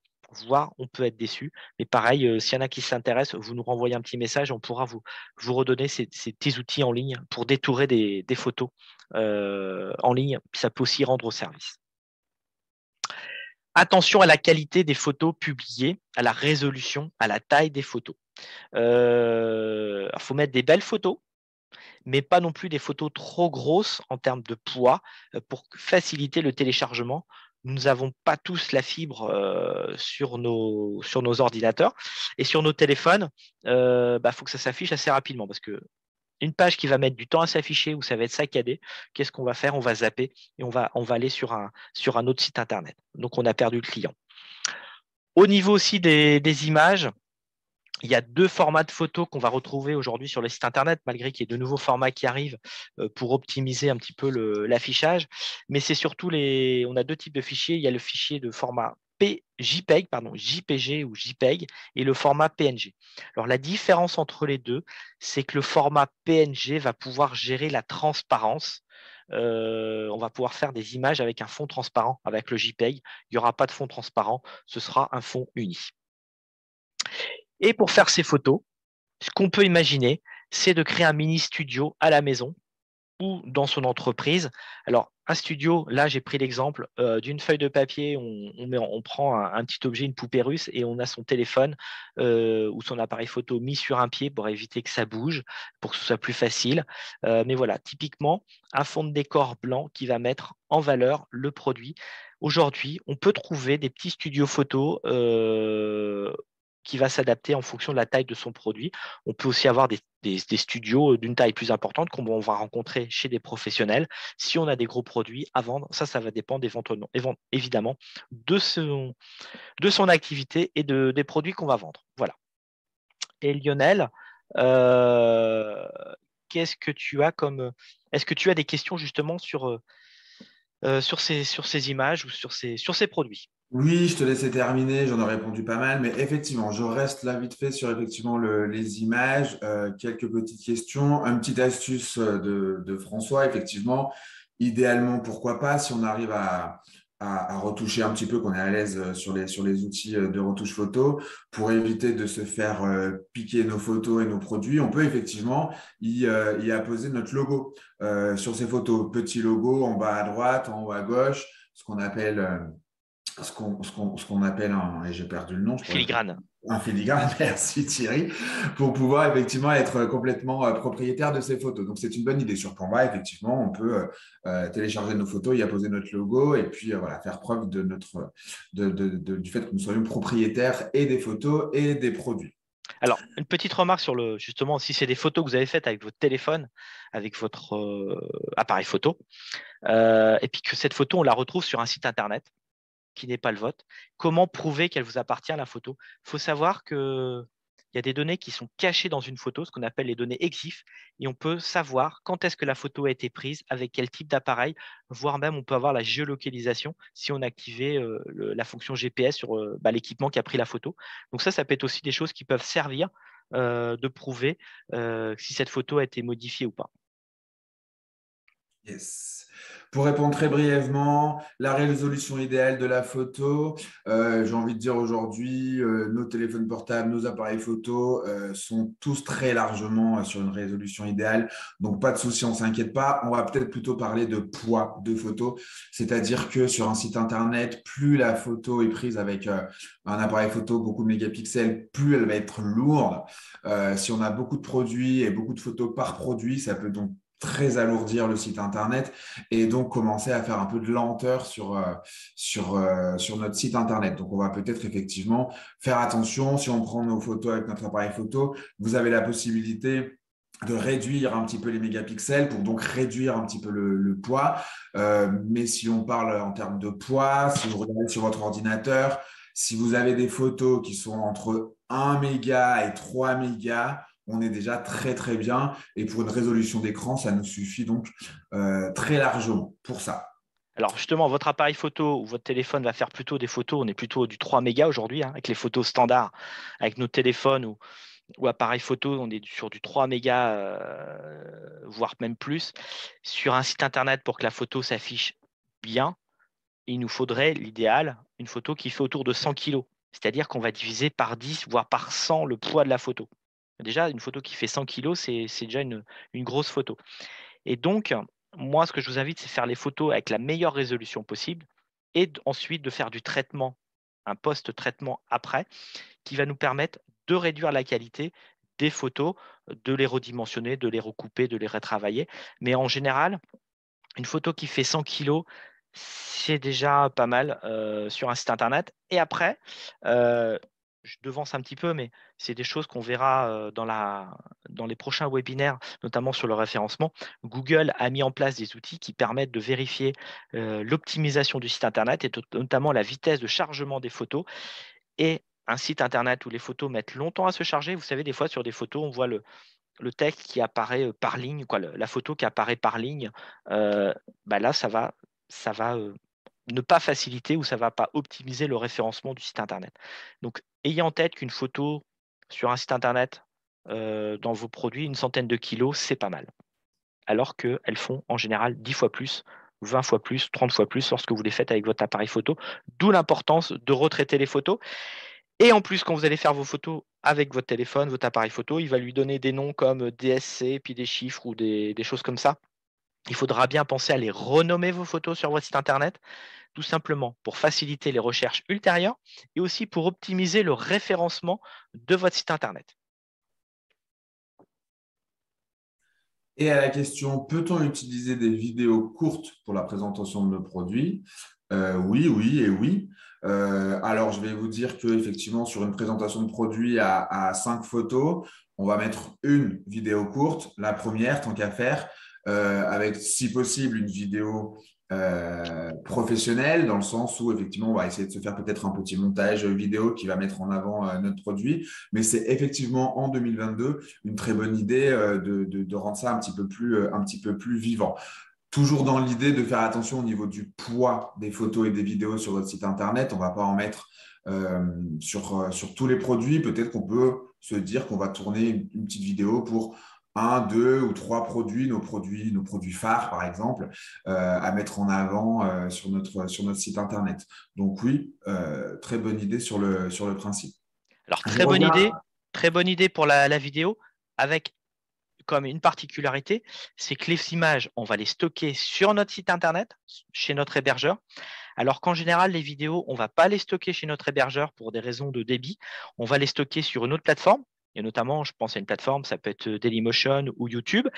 voire on peut être déçu. Mais pareil, s'il y en a qui s'intéressent, vous nous renvoyez un petit message, on pourra vous redonner ces petits outils en ligne pour détourer des photos en ligne. Ça peut aussi rendre au service. Attention à la qualité des photos publiées, à la résolution, à la taille des photos. Il faut mettre des belles photos, mais pas non plus des photos trop grosses en termes de poids pour faciliter le téléchargement. Nous n'avons pas tous la fibre sur nos ordinateurs et sur nos téléphones. Faut que ça s'affiche assez rapidement parce que une page qui va mettre du temps à s'afficher ou ça va être saccadé, qu'est-ce qu'on va faire? On va zapper et on va aller sur un autre site internet. Donc, on a perdu le client. Au niveau aussi des images, il y a 2 formats de photos qu'on va retrouver aujourd'hui sur les sites internet, malgré qu'il y ait de nouveaux formats qui arrivent pour optimiser un petit peu l'affichage. Mais c'est surtout on a 2 types de fichiers. Il y a le fichier de format JPEG, pardon, JPG ou JPEG, et le format PNG. Alors la différence entre les deux, c'est que le format PNG va pouvoir gérer la transparence. On va pouvoir faire des images avec un fond transparent. Avec le JPEG, il n'y aura pas de fond transparent, ce sera un fond uni. Et pour faire ces photos, ce qu'on peut imaginer, c'est de créer un mini studio à la maison ou dans son entreprise. Alors, un studio, là, j'ai pris l'exemple d'une feuille de papier, on prend un petit objet, une poupée russe, et on a son téléphone ou son appareil photo mis sur un pied pour éviter que ça bouge, pour que ce soit plus facile. Mais voilà, typiquement, un fond de décor blanc qui va mettre en valeur le produit. Aujourd'hui, on peut trouver des petits studios photos qui va s'adapter en fonction de la taille de son produit. On peut aussi avoir des studios d'une taille plus importante qu'on va rencontrer chez des professionnels. Si on a des gros produits à vendre, ça va dépendre évidemment de son activité et des produits qu'on va vendre. Voilà. Et Lionel, euh, qu'est-ce que tu as comme... Est-ce que tu as des questions justement sur ces images ou sur ces produits? Oui, je te laissais terminer, j'en ai répondu pas mal, mais effectivement, je reste là vite fait sur effectivement les images, quelques petites questions, une petite astuce de François, effectivement, idéalement, pourquoi pas, si on arrive à retoucher un petit peu, qu'on est à l'aise sur les outils de retouche photo, pour éviter de se faire piquer nos photos et nos produits, on peut effectivement y apposer notre logo sur ces photos, petit logo en bas à droite, en haut à gauche, ce qu'on appelle ce qu'on appelle un, et j'ai perdu le nom, je pourrais Filigrane. un filigrane, merci Thierry, pour pouvoir effectivement être complètement propriétaire de ces photos. Donc c'est une bonne idée. Sur Canva, effectivement, on peut télécharger nos photos, y apposer notre logo et puis voilà, faire preuve du fait que nous soyons propriétaires et des photos et des produits. Alors, une petite remarque sur justement, si c'est des photos que vous avez faites avec votre téléphone, avec votre appareil photo, et puis que cette photo, on la retrouve sur un site internet qui n'est pas le vôtre, comment prouver qu'elle vous appartient, la photo? Il faut savoir que il y a des données qui sont cachées dans une photo, ce qu'on appelle les données EXIF, et on peut savoir quand est-ce que la photo a été prise, avec quel type d'appareil, voire même on peut avoir la géolocalisation si on a activé la fonction GPS sur l'équipement qui a pris la photo. Donc ça peut être aussi des choses qui peuvent servir de prouver si cette photo a été modifiée ou pas. Yes. Pour répondre très brièvement, la résolution idéale de la photo, j'ai envie de dire aujourd'hui, nos téléphones portables, nos appareils photo sont tous très largement sur une résolution idéale. Donc, pas de souci, on ne s'inquiète pas. On va peut-être plutôt parler de poids de photo, c'est-à-dire que sur un site internet, plus la photo est prise avec un appareil photo beaucoup de mégapixels, plus elle va être lourde. Si on a beaucoup de produits et beaucoup de photos par produit, ça peut donc très alourdir le site internet et donc commencer à faire un peu de lenteur sur notre site internet. Donc, on va peut-être effectivement faire attention. Si on prend nos photos avec notre appareil photo, vous avez la possibilité de réduire un petit peu les mégapixels pour donc réduire un petit peu le poids. Mais si on parle en termes de poids, si vous regardez sur votre ordinateur, si vous avez des photos qui sont entre 1 méga et 3 mégas, on est déjà très très bien. Et pour une résolution d'écran, ça nous suffit donc très largement pour ça. Alors justement, votre appareil photo ou votre téléphone va faire plutôt des photos, on est plutôt du 3 mégas aujourd'hui, hein, avec les photos standards, avec nos téléphones ou appareils photo, on est sur du 3 mégas, voire même plus. Sur un site internet, pour que la photo s'affiche bien, il nous faudrait l'idéal, une photo qui fait autour de 100 kilos. C'est-à-dire qu'on va diviser par 10, voire par 100 le poids de la photo. Déjà, une photo qui fait 100 kilos, c'est déjà une grosse photo. Et donc, moi, ce que je vous invite, c'est faire les photos avec la meilleure résolution possible et ensuite de faire du traitement, un post-traitement après, qui va nous permettre de réduire la qualité des photos, de les redimensionner, de les recouper, de les retravailler. Mais en général, une photo qui fait 100 kilos, c'est déjà pas mal sur un site internet. Et après, euh, je devance un petit peu, mais c'est des choses qu'on verra dans les prochains webinaires, notamment sur le référencement. Google a mis en place des outils qui permettent de vérifier l'optimisation du site internet et notamment la vitesse de chargement des photos. et un site internet où les photos mettent longtemps à se charger. Vous savez, des fois sur des photos, on voit le texte qui apparaît par ligne, quoi, la photo qui apparaît par ligne. Là, ça va ne pas faciliter ou ça ne va pas optimiser le référencement du site internet. Donc, ayez en tête qu'une photo sur un site internet dans vos produits, une centaine de kilos, c'est pas mal. Alors qu'elles font en général 10 fois plus, 20 fois plus, 30 fois plus lorsque vous les faites avec votre appareil photo. D'où l'importance de retraiter les photos. Et en plus, quand vous allez faire vos photos avec votre téléphone, votre appareil photo, il va lui donner des noms comme DSC, puis des chiffres ou des choses comme ça. Il faudra bien penser à les renommer vos photos sur votre site internet, tout simplement pour faciliter les recherches ultérieures et aussi pour optimiser le référencement de votre site internet. Et à la question, peut-on utiliser des vidéos courtes pour la présentation de nos produits? Oui, oui et oui. Alors, je vais vous dire qu'effectivement, sur une présentation de produit à 5 photos, on va mettre une vidéo courte, la première, tant qu'à faire, avec, si possible, une vidéo professionnelle, dans le sens où, effectivement, on va essayer de se faire peut-être un petit montage vidéo qui va mettre en avant notre produit. Mais c'est effectivement, en 2022, une très bonne idée de rendre ça un petit peu plus vivant. Toujours dans l'idée de faire attention au niveau du poids des photos et des vidéos sur votre site internet. On ne va pas en mettre sur tous les produits. Peut-être qu'on peut se dire qu'on va tourner une petite vidéo pour un, deux ou trois produits, nos produits phares, par exemple, à mettre en avant sur notre site internet. Donc oui, très bonne idée sur le principe. Alors, Je reviens. très bonne idée pour la vidéo, avec comme une particularité, c'est que les images, on va les stocker sur notre site internet, chez notre hébergeur, alors qu'en général, les vidéos, on ne va pas les stocker chez notre hébergeur pour des raisons de débit, on va les stocker sur une autre plateforme, et notamment, je pense à une plateforme, ça peut être Dailymotion ou YouTube,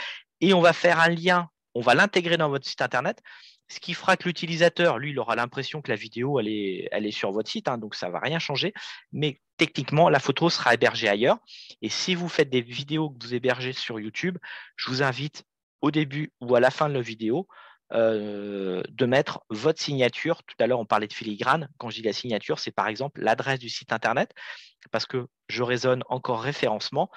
et on va faire un lien, on va l'intégrer dans votre site internet, ce qui fera que l'utilisateur, lui, il aura l'impression que la vidéo, elle est sur votre site, hein, donc ça ne va rien changer, mais techniquement, la photo sera hébergée ailleurs. Et si vous faites des vidéos que vous hébergez sur YouTube, je vous invite au début ou à la fin de la vidéo de mettre votre signature. Tout à l'heure, on parlait de filigrane. Quand je dis la signature, c'est par exemple l'adresse du site internet, parce que je raisonne encore référencement.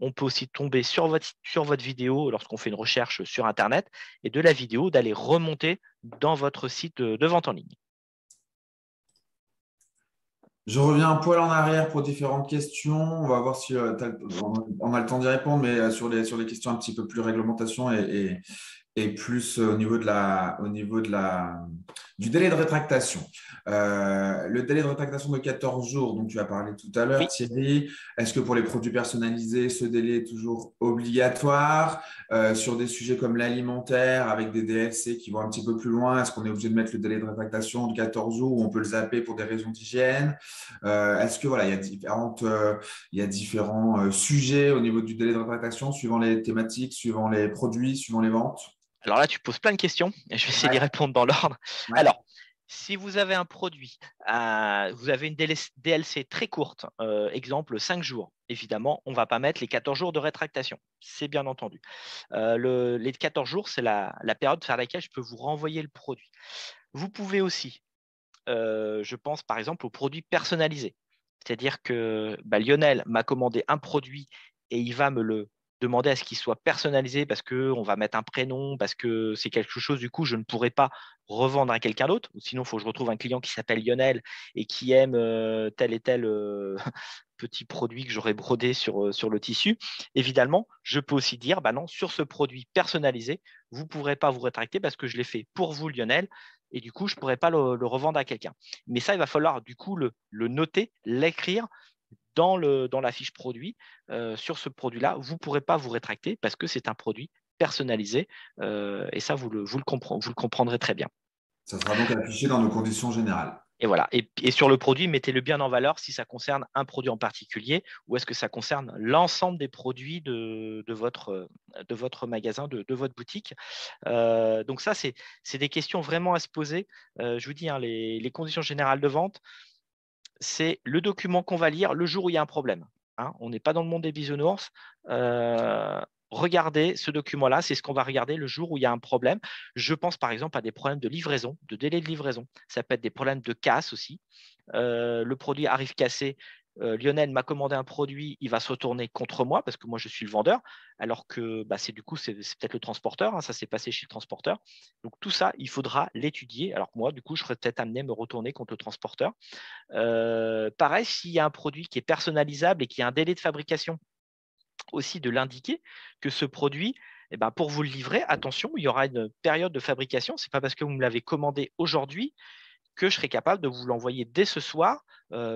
On peut aussi tomber sur votre vidéo lorsqu'on fait une recherche sur internet et de la vidéo d'aller remonter dans votre site de vente en ligne. Je reviens un poil en arrière pour différentes questions. On va voir si on a le temps d'y répondre, mais sur les questions un petit peu plus réglementation et plus au niveau du délai de rétractation. Le délai de rétractation de 14 jours, dont tu as parlé tout à l'heure, Oui. Thierry, est-ce que pour les produits personnalisés, ce délai est toujours obligatoire? Sur des sujets comme l'alimentaire, avec des DLC qui vont un petit peu plus loin, est-ce qu'on est obligé de mettre le délai de rétractation de 14 jours ou on peut le zapper pour des raisons d'hygiène? Est-ce que voilà, il y a différents sujets au niveau du délai de rétractation, suivant les thématiques, suivant les produits, suivant les ventes? Alors là, tu poses plein de questions et je vais essayer d'y Ouais, répondre dans l'ordre. ouais. Alors, si vous avez un produit, vous avez une DLC très courte, exemple 5 jours, évidemment, on ne va pas mettre les 14 jours de rétractation. C'est bien entendu. Les 14 jours, c'est la période vers laquelle je peux vous renvoyer le produit. Vous pouvez aussi, je pense par exemple aux produits personnalisés. C'est-à-dire que Lionel m'a commandé un produit et il va me le demander à ce qu'il soit personnalisé parce qu'on va mettre un prénom, parce que c'est quelque chose, du coup, je ne pourrais pas revendre à quelqu'un d'autre. Ou sinon, il faut que je retrouve un client qui s'appelle Lionel et qui aime tel et tel petit produit que j'aurais brodé sur le tissu. Évidemment, je peux aussi dire, non, sur ce produit personnalisé, vous ne pourrez pas vous rétracter parce que je l'ai fait pour vous, Lionel, et du coup, je ne pourrais pas le revendre à quelqu'un. Mais ça, il va falloir du coup le noter, l'écrire dans la fiche produit. Sur ce produit-là, vous ne pourrez pas vous rétracter parce que c'est un produit personnalisé. Et ça, vous le comprendrez très bien. Ça sera donc affiché dans nos conditions générales. Et voilà. Et sur le produit, mettez-le bien en valeur si ça concerne un produit en particulier ou est-ce que ça concerne l'ensemble des produits de votre magasin, de votre boutique. Donc ça, c'est des questions vraiment à se poser. Je vous dis, hein, les conditions générales de vente, c'est le document qu'on va lire le jour où il y a un problème. Hein. On n'est pas dans le monde des bisounours. regardez ce document-là, c'est ce qu'on va regarder le jour où il y a un problème. Je pense par exemple à des problèmes de livraison, de délai de livraison. Ça peut être des problèmes de casse aussi. Le produit arrive cassé. Lionel m'a commandé un produit, il va se retourner contre moi parce que moi je suis le vendeur, alors que c'est peut-être le transporteur, hein, ça s'est passé chez le transporteur. Donc tout ça, il faudra l'étudier. Alors que moi, du coup, je serais peut-être amené à me retourner contre le transporteur. Pareil, s'il y a un produit qui est personnalisable et qui a un délai de fabrication, aussi de l'indiquer que ce produit, pour vous le livrer, attention, il y aura une période de fabrication. Ce n'est pas parce que vous me l'avez commandé aujourd'hui que je serai capable de vous l'envoyer dès ce soir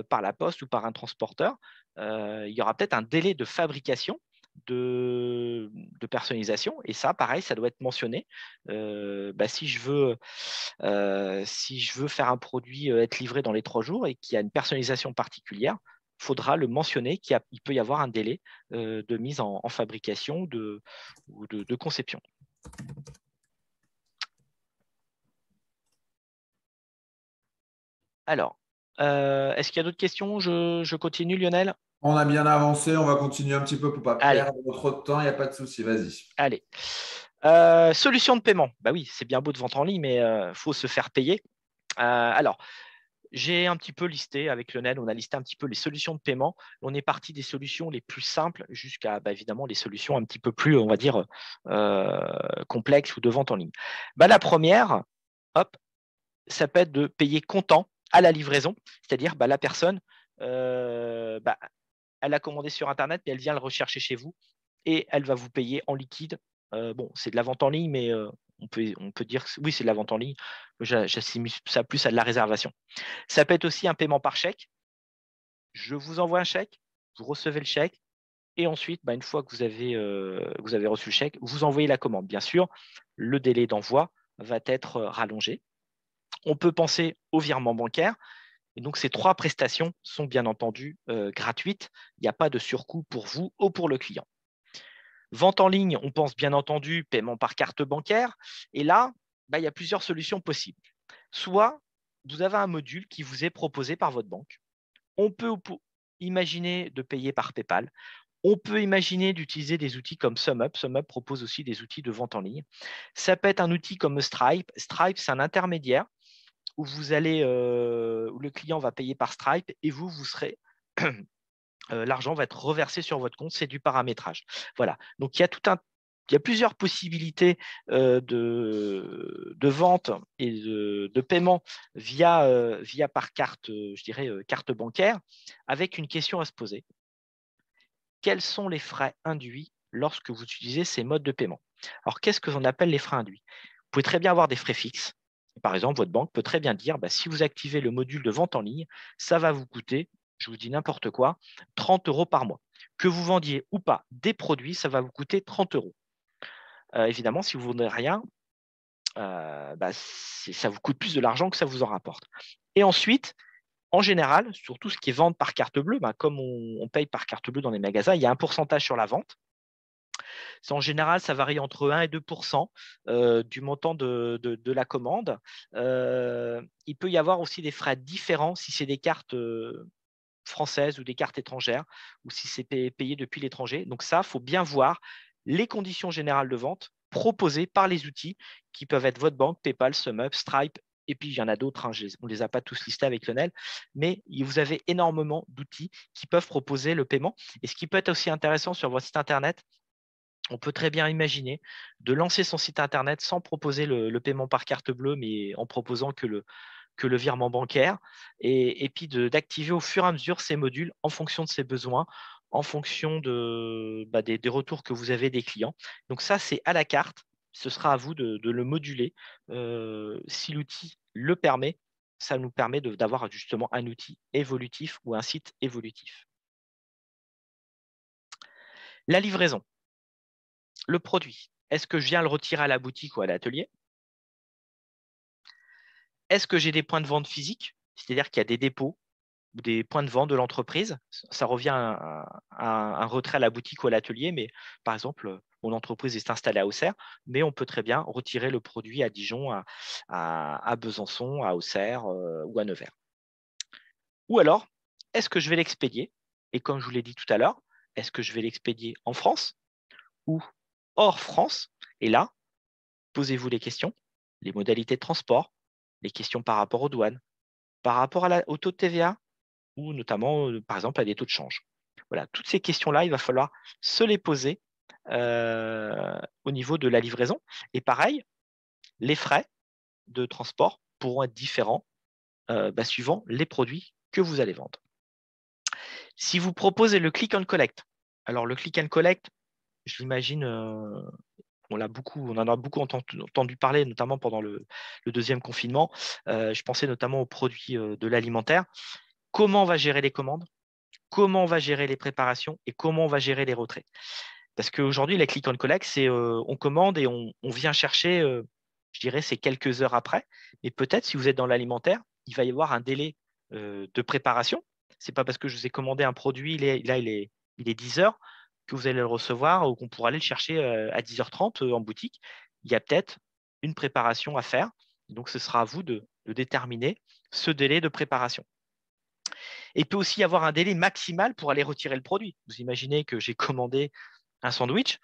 par la poste ou par un transporteur. Il y aura peut-être un délai de fabrication, de personnalisation, et ça, pareil, ça doit être mentionné. Si je veux faire un produit être livré dans les 3 jours et qu'il y a une personnalisation particulière, il faudra le mentionner qu'il peut y avoir un délai de mise en fabrication ou de conception. Alors, est-ce qu'il y a d'autres questions? Je continue, Lionel? On a bien avancé, on va continuer un petit peu pour ne pas Allez, perdre trop de temps, il n'y a pas de souci, vas-y. allez. Solution de paiement. Bah oui, c'est bien beau de vente en ligne, mais il faut se faire payer. Alors, j'ai un petit peu listé avec Lionel, on a listé un petit peu les solutions de paiement. On est parti des solutions les plus simples jusqu'à évidemment les solutions un petit peu plus, on va dire, complexes ou de vente en ligne. La première, hop, ça peut être de payer comptant à la livraison, c'est-à-dire la personne, elle a commandé sur Internet, mais elle vient le rechercher chez vous et elle va vous payer en liquide. Bon, c'est de la vente en ligne, mais on peut dire que oui, c'est de la vente en ligne. J'assimile ça plus à de la réservation. Ça peut être aussi un paiement par chèque. Je vous envoie un chèque, vous recevez le chèque, et ensuite, une fois que vous avez reçu le chèque, vous envoyez la commande. Bien sûr, le délai d'envoi va être rallongé. On peut penser au virement bancaire. Et donc, ces 3 prestations sont bien entendu gratuites. Il n'y a pas de surcoût pour vous ou pour le client. Vente en ligne, on pense bien entendu paiement par carte bancaire. Et là, il y a plusieurs solutions possibles. Soit vous avez un module qui vous est proposé par votre banque. On peut imaginer de payer par PayPal. On peut imaginer d'utiliser des outils comme SumUp. SumUp propose aussi des outils de vente en ligne. Ça peut être un outil comme Stripe. Stripe, c'est un intermédiaire où où le client va payer par Stripe et vous serez l'argent va être reversé sur votre compte, c'est du paramétrage. Voilà. Donc il y a plusieurs possibilités de vente et de paiement via par carte, je dirais carte bancaire, avec une question à se poser. Quels sont les frais induits lorsque vous utilisez ces modes de paiement? Alors, qu'est-ce que l'on appelle les frais induits? Vous pouvez très bien avoir des frais fixes. Par exemple, votre banque peut très bien dire, si vous activez le module de vente en ligne, ça va vous coûter, je vous dis n'importe quoi, 30 € par mois. Que vous vendiez ou pas des produits, ça va vous coûter 30 €. Évidemment, si vous ne vendez rien, ça vous coûte plus de l'argent que ça vous en rapporte. Et ensuite, en général, sur tout ce qui est vente par carte bleue, comme on paye par carte bleue dans les magasins, il y a un pourcentage sur la vente. En général, ça varie entre 1 et 2% du montant de la commande. Il peut y avoir aussi des frais différents si c'est des cartes françaises ou des cartes étrangères ou si c'est payé depuis l'étranger. Donc ça, il faut bien voir les conditions générales de vente proposées par les outils qui peuvent être votre banque, PayPal, SumUp, Stripe. Et puis, il y en a d'autres, on ne les a pas tous listés avec Lionel, mais vous avez énormément d'outils qui peuvent proposer le paiement. Et ce qui peut être aussi intéressant sur votre site Internet, on peut très bien imaginer de lancer son site Internet sans proposer le paiement par carte bleue, mais en proposant que le virement bancaire, et puis d'activer au fur et à mesure ces modules en fonction de ses besoins, en fonction des retours que vous avez des clients. Donc ça, c'est à la carte. Ce sera à vous de le moduler. Si l'outil le permet, ça nous permet d'avoir justement un outil évolutif ou un site évolutif. La livraison. Le produit, est-ce que je viens le retirer à la boutique ou à l'atelier? Est-ce que j'ai des points de vente physiques? C'est-à-dire qu'il y a des dépôts ou des points de vente de l'entreprise. Ça revient à un retrait à la boutique ou à l'atelier, mais par exemple, mon entreprise est installée à Auxerre, mais on peut très bien retirer le produit à Dijon, à Besançon, à Auxerre ou à Nevers. Ou alors, est-ce que je vais l'expédier? Et comme je vous l'ai dit tout à l'heure, est-ce que je vais l'expédier en France ou hors France. Et là, posez-vous les questions, les modalités de transport, les questions par rapport aux douanes, par rapport au taux de TVA ou notamment, par exemple, à des taux de change. Voilà, toutes ces questions-là, il va falloir se les poser au niveau de la livraison. Et pareil, les frais de transport pourront être différents suivant les produits que vous allez vendre. Si vous proposez le click and collect, alors le click and collect, je l'imagine, on en a beaucoup entendu parler, notamment pendant le deuxième confinement. Je pensais notamment aux produits de l'alimentaire. Comment on va gérer les commandes? Comment on va gérer les préparations et comment on va gérer les retraits? Parce qu'aujourd'hui, les click and collect, c'est on commande et on vient chercher, je dirais, c'est quelques heures après. Mais peut-être, si vous êtes dans l'alimentaire, il va y avoir un délai de préparation. Ce n'est pas parce que je vous ai commandé un produit, il est 10 heures, que vous allez le recevoir ou qu'on pourra aller le chercher à 10h30 en boutique. Il y a peut-être une préparation à faire. Donc, ce sera à vous de déterminer ce délai de préparation. Et il peut aussi y avoir un délai maximal pour aller retirer le produit. Vous imaginez que j'ai commandé un sandwich,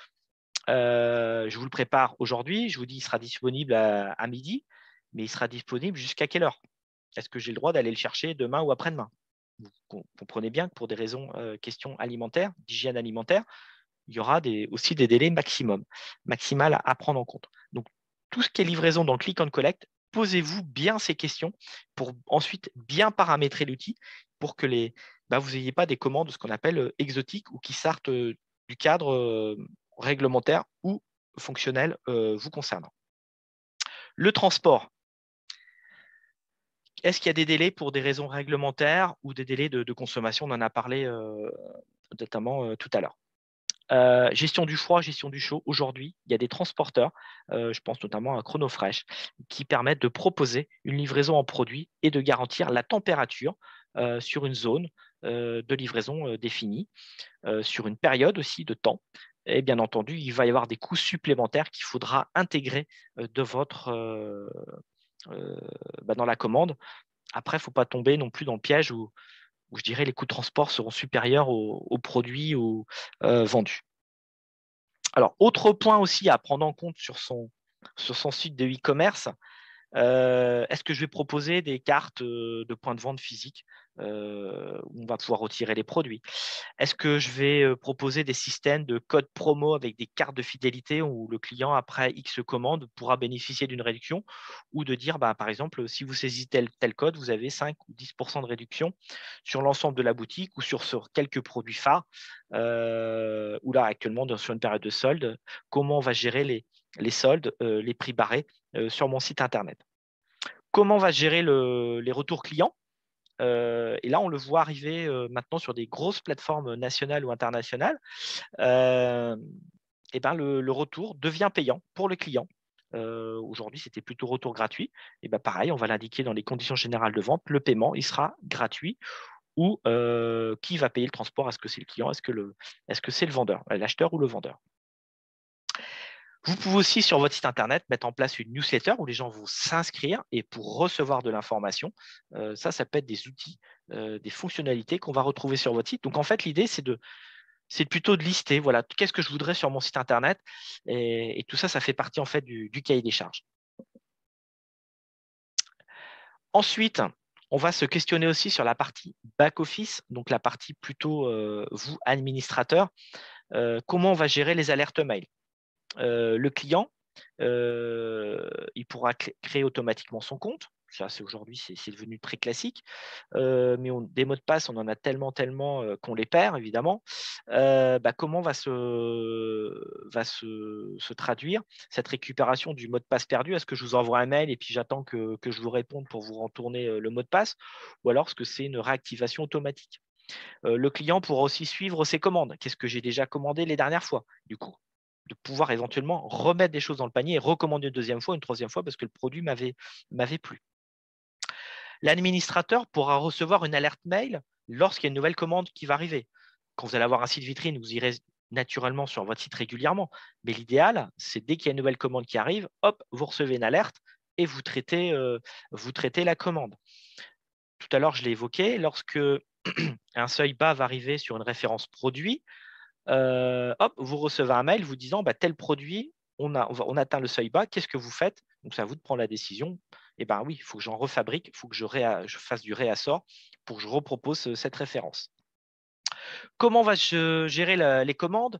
je vous le prépare aujourd'hui, je vous dis qu'il sera disponible à midi, mais il sera disponible jusqu'à quelle heure? Est-ce que j'ai le droit d'aller le chercher demain ou après-demain? Vous comprenez bien que pour des raisons, questions alimentaires, d'hygiène alimentaire, il y aura aussi des délais maximal à prendre en compte. Donc, tout ce qui est livraison dans le click and collect, posez-vous bien ces questions pour ensuite bien paramétrer l'outil pour que vous n'ayez pas des commandes, ce qu'on appelle exotiques ou qui sortent du cadre réglementaire ou fonctionnel vous concernant. Le transport. Est-ce qu'il y a des délais pour des raisons réglementaires ou des délais de consommation? On en a parlé notamment tout à l'heure. Gestion du froid, gestion du chaud. Aujourd'hui, il y a des transporteurs, je pense notamment à Chronofresh, qui permettent de proposer une livraison en produit et de garantir la température sur une zone de livraison définie, sur une période aussi de temps. Et bien entendu, il va y avoir des coûts supplémentaires qu'il faudra intégrer dans la commande. Après, il ne faut pas tomber non plus dans le piège où je dirais les coûts de transport seront supérieurs aux produits vendus. Alors, autre point aussi à prendre en compte sur son site de e-commerce, est-ce que je vais proposer des cartes de points de vente physiques où on va pouvoir retirer les produits? Est-ce que je vais proposer des systèmes de codes promo avec des cartes de fidélité où le client, après X commandes, pourra bénéficier d'une réduction ou de dire, par exemple, si vous saisissez tel code, vous avez 5 ou 10% de réduction sur l'ensemble de la boutique ou sur quelques produits phares ou là, actuellement, sur une période de solde, comment on va gérer les soldes, les prix barrés sur mon site internet. Comment on va gérer les retours clients? Et là, on le voit arriver maintenant sur des grosses plateformes nationales ou internationales. Le retour devient payant pour le client. Aujourd'hui, c'était plutôt retour gratuit. Et pareil, on va l'indiquer dans les conditions générales de vente. Le paiement, il sera gratuit ou qui va payer le transport? Est-ce que c'est le client? Est-ce que c'est le vendeur, l'acheteur ou le vendeur? Vous pouvez aussi, sur votre site internet, mettre en place une newsletter où les gens vont s'inscrire et pour recevoir de l'information. Ça peut être des outils, des fonctionnalités qu'on va retrouver sur votre site. Donc, en fait, l'idée, c'est plutôt de lister, voilà, qu'est-ce que je voudrais sur mon site internet. Et tout ça, ça fait partie en fait du cahier des charges. Ensuite, on va se questionner aussi sur la partie back-office, donc la partie plutôt, vous, administrateur. Comment on va gérer les alertes mail? Le client, il pourra créer automatiquement son compte. Ça, aujourd'hui, c'est devenu très classique. Mais des mots de passe, on en a tellement qu'on les perd, évidemment. Comment va se traduire cette récupération du mot de passe perdu? Est-ce que je vous envoie un mail et puis j'attends que je vous réponde pour vous retourner le mot de passe? Ou alors est-ce que c'est une réactivation automatique? Le client pourra aussi suivre ses commandes. Qu'est-ce que j'ai déjà commandé les dernières fois? Du coup, de pouvoir éventuellement remettre des choses dans le panier et recommander une deuxième fois, une troisième fois parce que le produit m'avait plu. L'administrateur pourra recevoir une alerte mail lorsqu'il y a une nouvelle commande qui va arriver. Quand vous allez avoir un site vitrine, vous irez naturellement sur votre site régulièrement. Mais l'idéal, c'est dès qu'il y a une nouvelle commande qui arrive, hop, vous recevez une alerte et vous traitez la commande. Tout à l'heure, je l'ai évoqué, lorsque un seuil bas va arriver sur une référence produit, hop, vous recevez un mail vous disant tel produit, on atteint le seuil bas, qu'est-ce que vous faites? Donc, c'est à vous de prendre la décision. Et ben oui, il faut que j'en refabrique, il faut que je fasse du réassort pour que je repropose cette référence. Comment va-je gérer les commandes,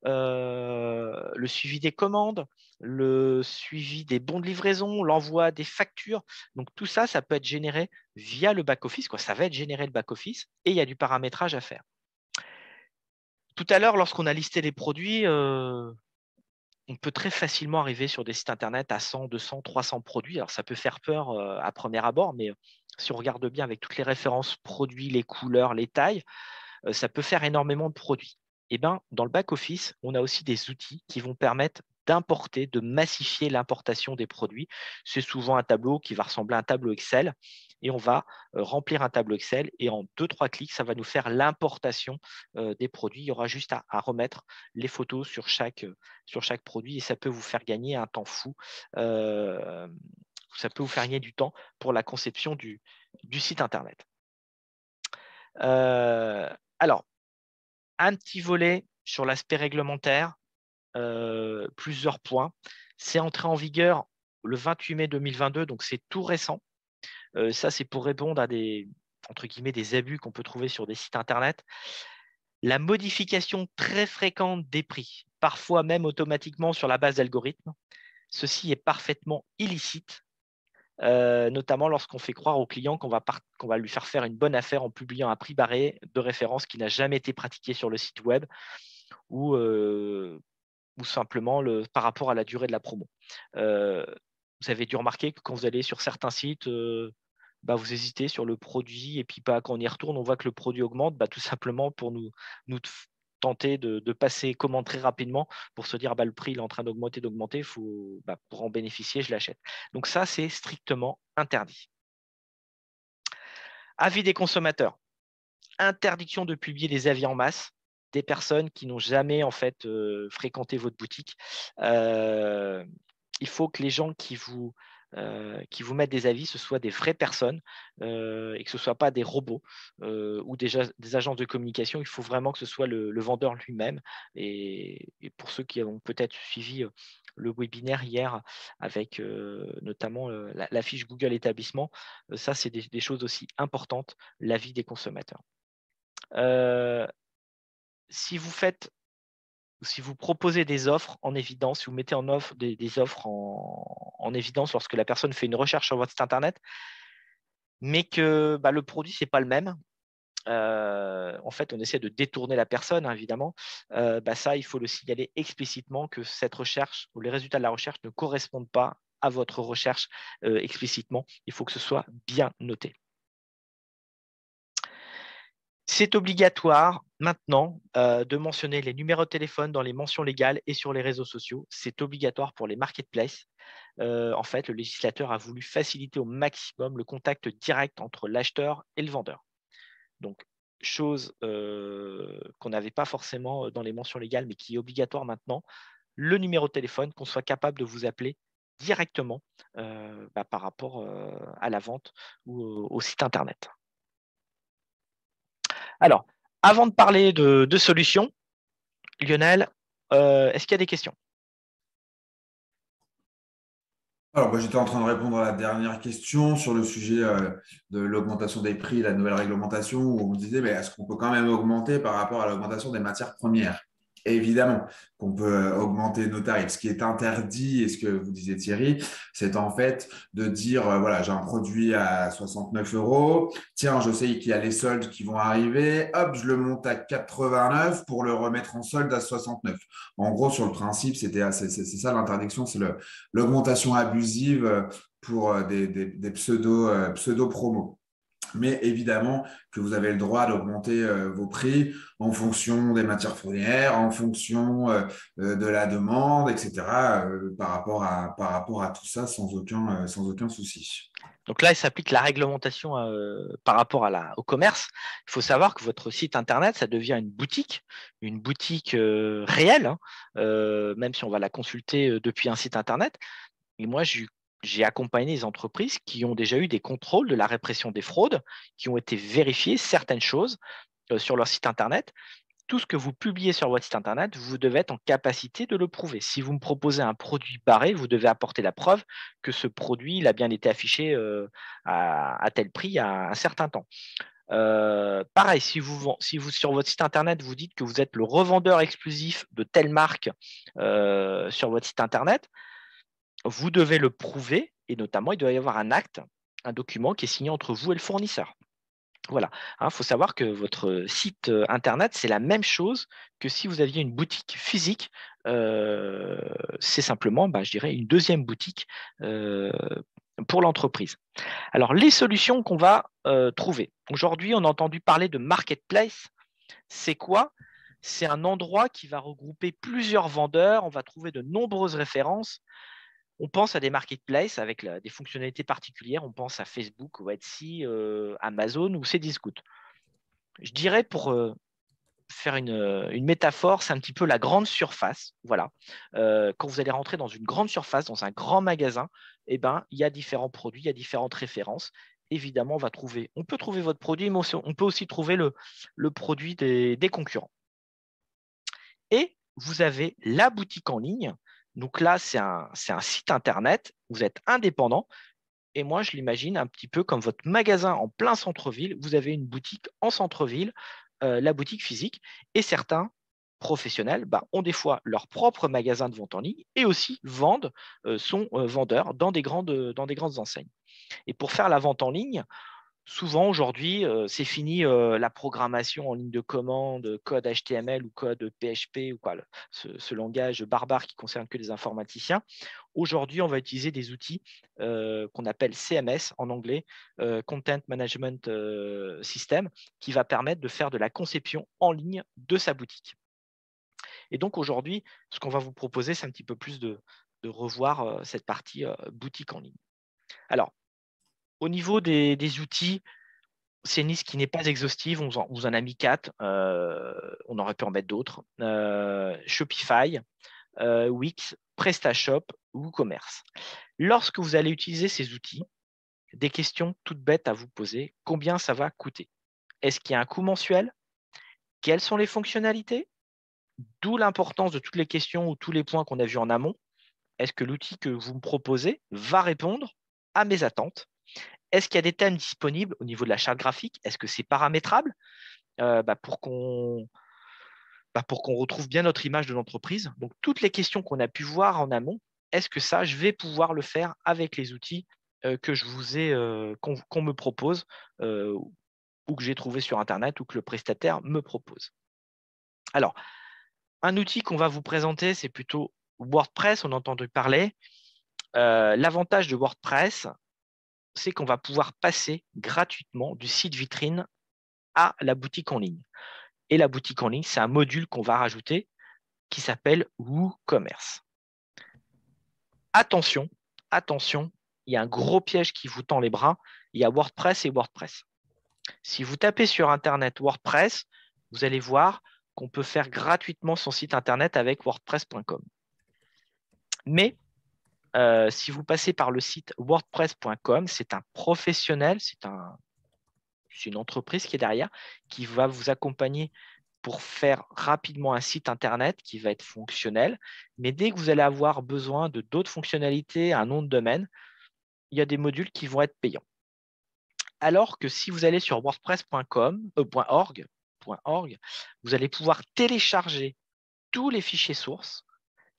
le suivi des commandes, le suivi des bons de livraison, l'envoi des factures. Donc, tout ça, ça peut être généré via le back-office. Ça va être généré le back-office et il y a du paramétrage à faire. Tout à l'heure, lorsqu'on a listé les produits, on peut très facilement arriver sur des sites internet à 100, 200, 300 produits. Alors, ça peut faire peur à premier abord, mais si on regarde bien avec toutes les références produits, les couleurs, les tailles, ça peut faire énormément de produits. Et ben, dans le back-office, on a aussi des outils qui vont permettre d'importer, de massifier l'importation des produits. C'est souvent un tableau qui va ressembler à un tableau Excel et on va remplir un tableau Excel et en 2-3 clics, ça va nous faire l'importation des produits. Il y aura juste à remettre les photos sur chaque produit et ça peut vous faire gagner un temps fou. Ça peut vous faire gagner du temps pour la conception du site Internet. Alors, un petit volet sur l'aspect réglementaire, plusieurs points. C'est entré en vigueur le 28 mai 2022, donc c'est tout récent. Ça, c'est pour répondre à des, entre guillemets, des abus qu'on peut trouver sur des sites Internet. La modification très fréquente des prix, parfois même automatiquement sur la base d'algorithmes, ceci est parfaitement illicite. Notamment lorsqu'on fait croire au client qu'on va lui faire une bonne affaire en publiant un prix barré de référence qui n'a jamais été pratiqué sur le site web ou simplement par rapport à la durée de la promo. Vous avez dû remarquer que quand vous allez sur certains sites, vous hésitez sur le produit et puis quand on y retourne, on voit que le produit augmente, tout simplement pour nous tenter de passer commande très rapidement pour se dire le prix il est en train d'augmenter, faut, pour en bénéficier, je l'achète. Donc ça, c'est strictement interdit. Avis des consommateurs. Interdiction de publier des avis en masse des personnes qui n'ont jamais en fait fréquenté votre boutique. Il faut que les gens qui vous mettent des avis, ce soient des vraies personnes et que ce ne soient pas des robots ou des agences de communication. Il faut vraiment que ce soit le vendeur lui-même. Et pour ceux qui ont peut-être suivi le webinaire hier avec notamment la fiche Google établissement, ça, c'est des choses aussi importantes, l'avis des consommateurs. Si vous proposez des offres en évidence, si vous mettez en offre des offres en évidence lorsque la personne fait une recherche sur votre site internet, mais que le produit, ce n'est pas le même, en fait, on essaie de détourner la personne, hein, évidemment. Ça, il faut le signaler explicitement que cette recherche ou les résultats de la recherche ne correspondent pas à votre recherche explicitement. Il faut que ce soit bien noté. C'est obligatoire maintenant de mentionner les numéros de téléphone dans les mentions légales et sur les réseaux sociaux. C'est obligatoire pour les marketplaces. En fait, le législateur a voulu faciliter au maximum le contact direct entre l'acheteur et le vendeur. Donc, chose qu'on n'avait pas forcément dans les mentions légales, mais qui est obligatoire maintenant, le numéro de téléphone, qu'on soit capable de vous appeler directement par rapport à la vente ou au site Internet. Alors, avant de parler de solutions, Lionel, est-ce qu'il y a des questions? Alors, j'étais en train de répondre à la dernière question sur le sujet de l'augmentation des prix, la nouvelle réglementation, où on me disait, mais est-ce qu'on peut quand même augmenter par rapport à l'augmentation des matières premières? Évidemment qu'on peut augmenter nos tarifs. Ce qui est interdit, et ce que vous disiez Thierry, c'est en fait de dire, voilà, j'ai un produit à 69 euros, tiens, je sais qu'il y a les soldes qui vont arriver, hop, je le monte à 89 pour le remettre en solde à 69. En gros, sur le principe, c'est ça l'interdiction, c'est l'augmentation abusive pour des pseudo-promos. Mais évidemment que vous avez le droit d'augmenter vos prix en fonction des matières premières, en fonction de la demande, etc., par rapport à tout ça sans aucun souci. Donc là, il s'applique la réglementation par rapport au commerce. Il faut savoir que votre site Internet, ça devient une boutique réelle, hein, même si on va la consulter depuis un site Internet. Et moi, j'ai accompagné des entreprises qui ont déjà eu des contrôles de la répression des fraudes, qui ont été vérifiées certaines choses sur leur site Internet. tout ce que vous publiez sur votre site internet, vous devez être en capacité de le prouver. Si vous me proposez un produit barré, vous devez apporter la preuve que ce produit il a bien été affiché à tel prix à un certain temps. Pareil, si vous sur votre site internet, vous dites que vous êtes le revendeur exclusif de telle marque sur votre site internet, vous devez le prouver et notamment, il doit y avoir un acte, un document qui est signé entre vous et le fournisseur. Voilà, il faut savoir que votre site internet, c'est la même chose que si vous aviez une boutique physique. C'est simplement, je dirais, une deuxième boutique pour l'entreprise. Alors, les solutions qu'on va trouver. Aujourd'hui, on a entendu parler de marketplace. C'est quoi? C'est un endroit qui va regrouper plusieurs vendeurs. On va trouver de nombreuses références. On pense à des marketplaces avec des fonctionnalités particulières. On pense à Facebook, ou Etsy, Amazon ou Cdiscount. Je dirais pour faire une métaphore, c'est un petit peu la grande surface. Voilà. Quand vous allez rentrer dans une grande surface, dans un grand magasin, il y a différents produits, il y a différentes références. Évidemment, on peut trouver votre produit, mais on peut aussi trouver le produit des concurrents. Et vous avez la boutique en ligne. Donc là, c'est un site internet. Vous êtes indépendant. Et moi, je l'imagine un petit peu comme votre magasin en plein centre-ville. Vous avez une boutique en centre-ville, la boutique physique. Et certains professionnels ont des fois leur propre magasin de vente en ligne et aussi sont vendeurs dans des grandes enseignes. Et pour faire la vente en ligne, souvent aujourd'hui, c'est fini la programmation en ligne de commande, code HTML ou code PHP ou quoi, ce langage barbare qui concerne que les informaticiens. Aujourd'hui, on va utiliser des outils qu'on appelle CMS en anglais, Content Management System, qui va permettre de faire de la conception en ligne de sa boutique. Et donc aujourd'hui, ce qu'on va vous proposer, c'est un petit peu plus de revoir cette partie boutique en ligne. Alors, au niveau des outils, c'est une liste qui n'est pas exhaustive, on vous en a mis 4, on aurait pu en mettre d'autres. Shopify, Wix, PrestaShop, WooCommerce. Lorsque vous allez utiliser ces outils, des questions toutes bêtes à vous poser. Combien ça va coûter? Est-ce qu'il y a un coût mensuel? Quelles sont les fonctionnalités? D'où l'importance de toutes les questions ou tous les points qu'on a vus en amont. Est-ce que l'outil que vous me proposez va répondre à mes attentes? Est-ce qu'il y a des thèmes disponibles au niveau de la charte graphique? Est-ce que c'est paramétrable pour qu'on retrouve bien notre image de l'entreprise? Donc, toutes les questions qu'on a pu voir en amont, est-ce que ça, je vais pouvoir le faire avec les outils que je vous ai, qu'on me propose ou que j'ai trouvé sur Internet ou que le prestataire me propose? Alors, un outil qu'on va vous présenter, c'est plutôt WordPress, on a entendu parler. L'avantage de WordPress, c'est qu'on va pouvoir passer gratuitement du site vitrine à la boutique en ligne. Et la boutique en ligne, c'est un module qu'on va rajouter qui s'appelle WooCommerce. Attention, attention, il y a un gros piège qui vous tend les bras. Il y a WordPress et WordPress. Si vous tapez sur Internet WordPress, vous allez voir qu'on peut faire gratuitement son site Internet avec WordPress.com. Mais si vous passez par le site WordPress.com, c'est un professionnel, c'est une entreprise qui est derrière, qui va vous accompagner pour faire rapidement un site Internet qui va être fonctionnel. Mais dès que vous allez avoir besoin de d'autres fonctionnalités, un nom de domaine, il y a des modules qui vont être payants. Alors que si vous allez sur wordpress.com.org, vous allez pouvoir télécharger tous les fichiers sources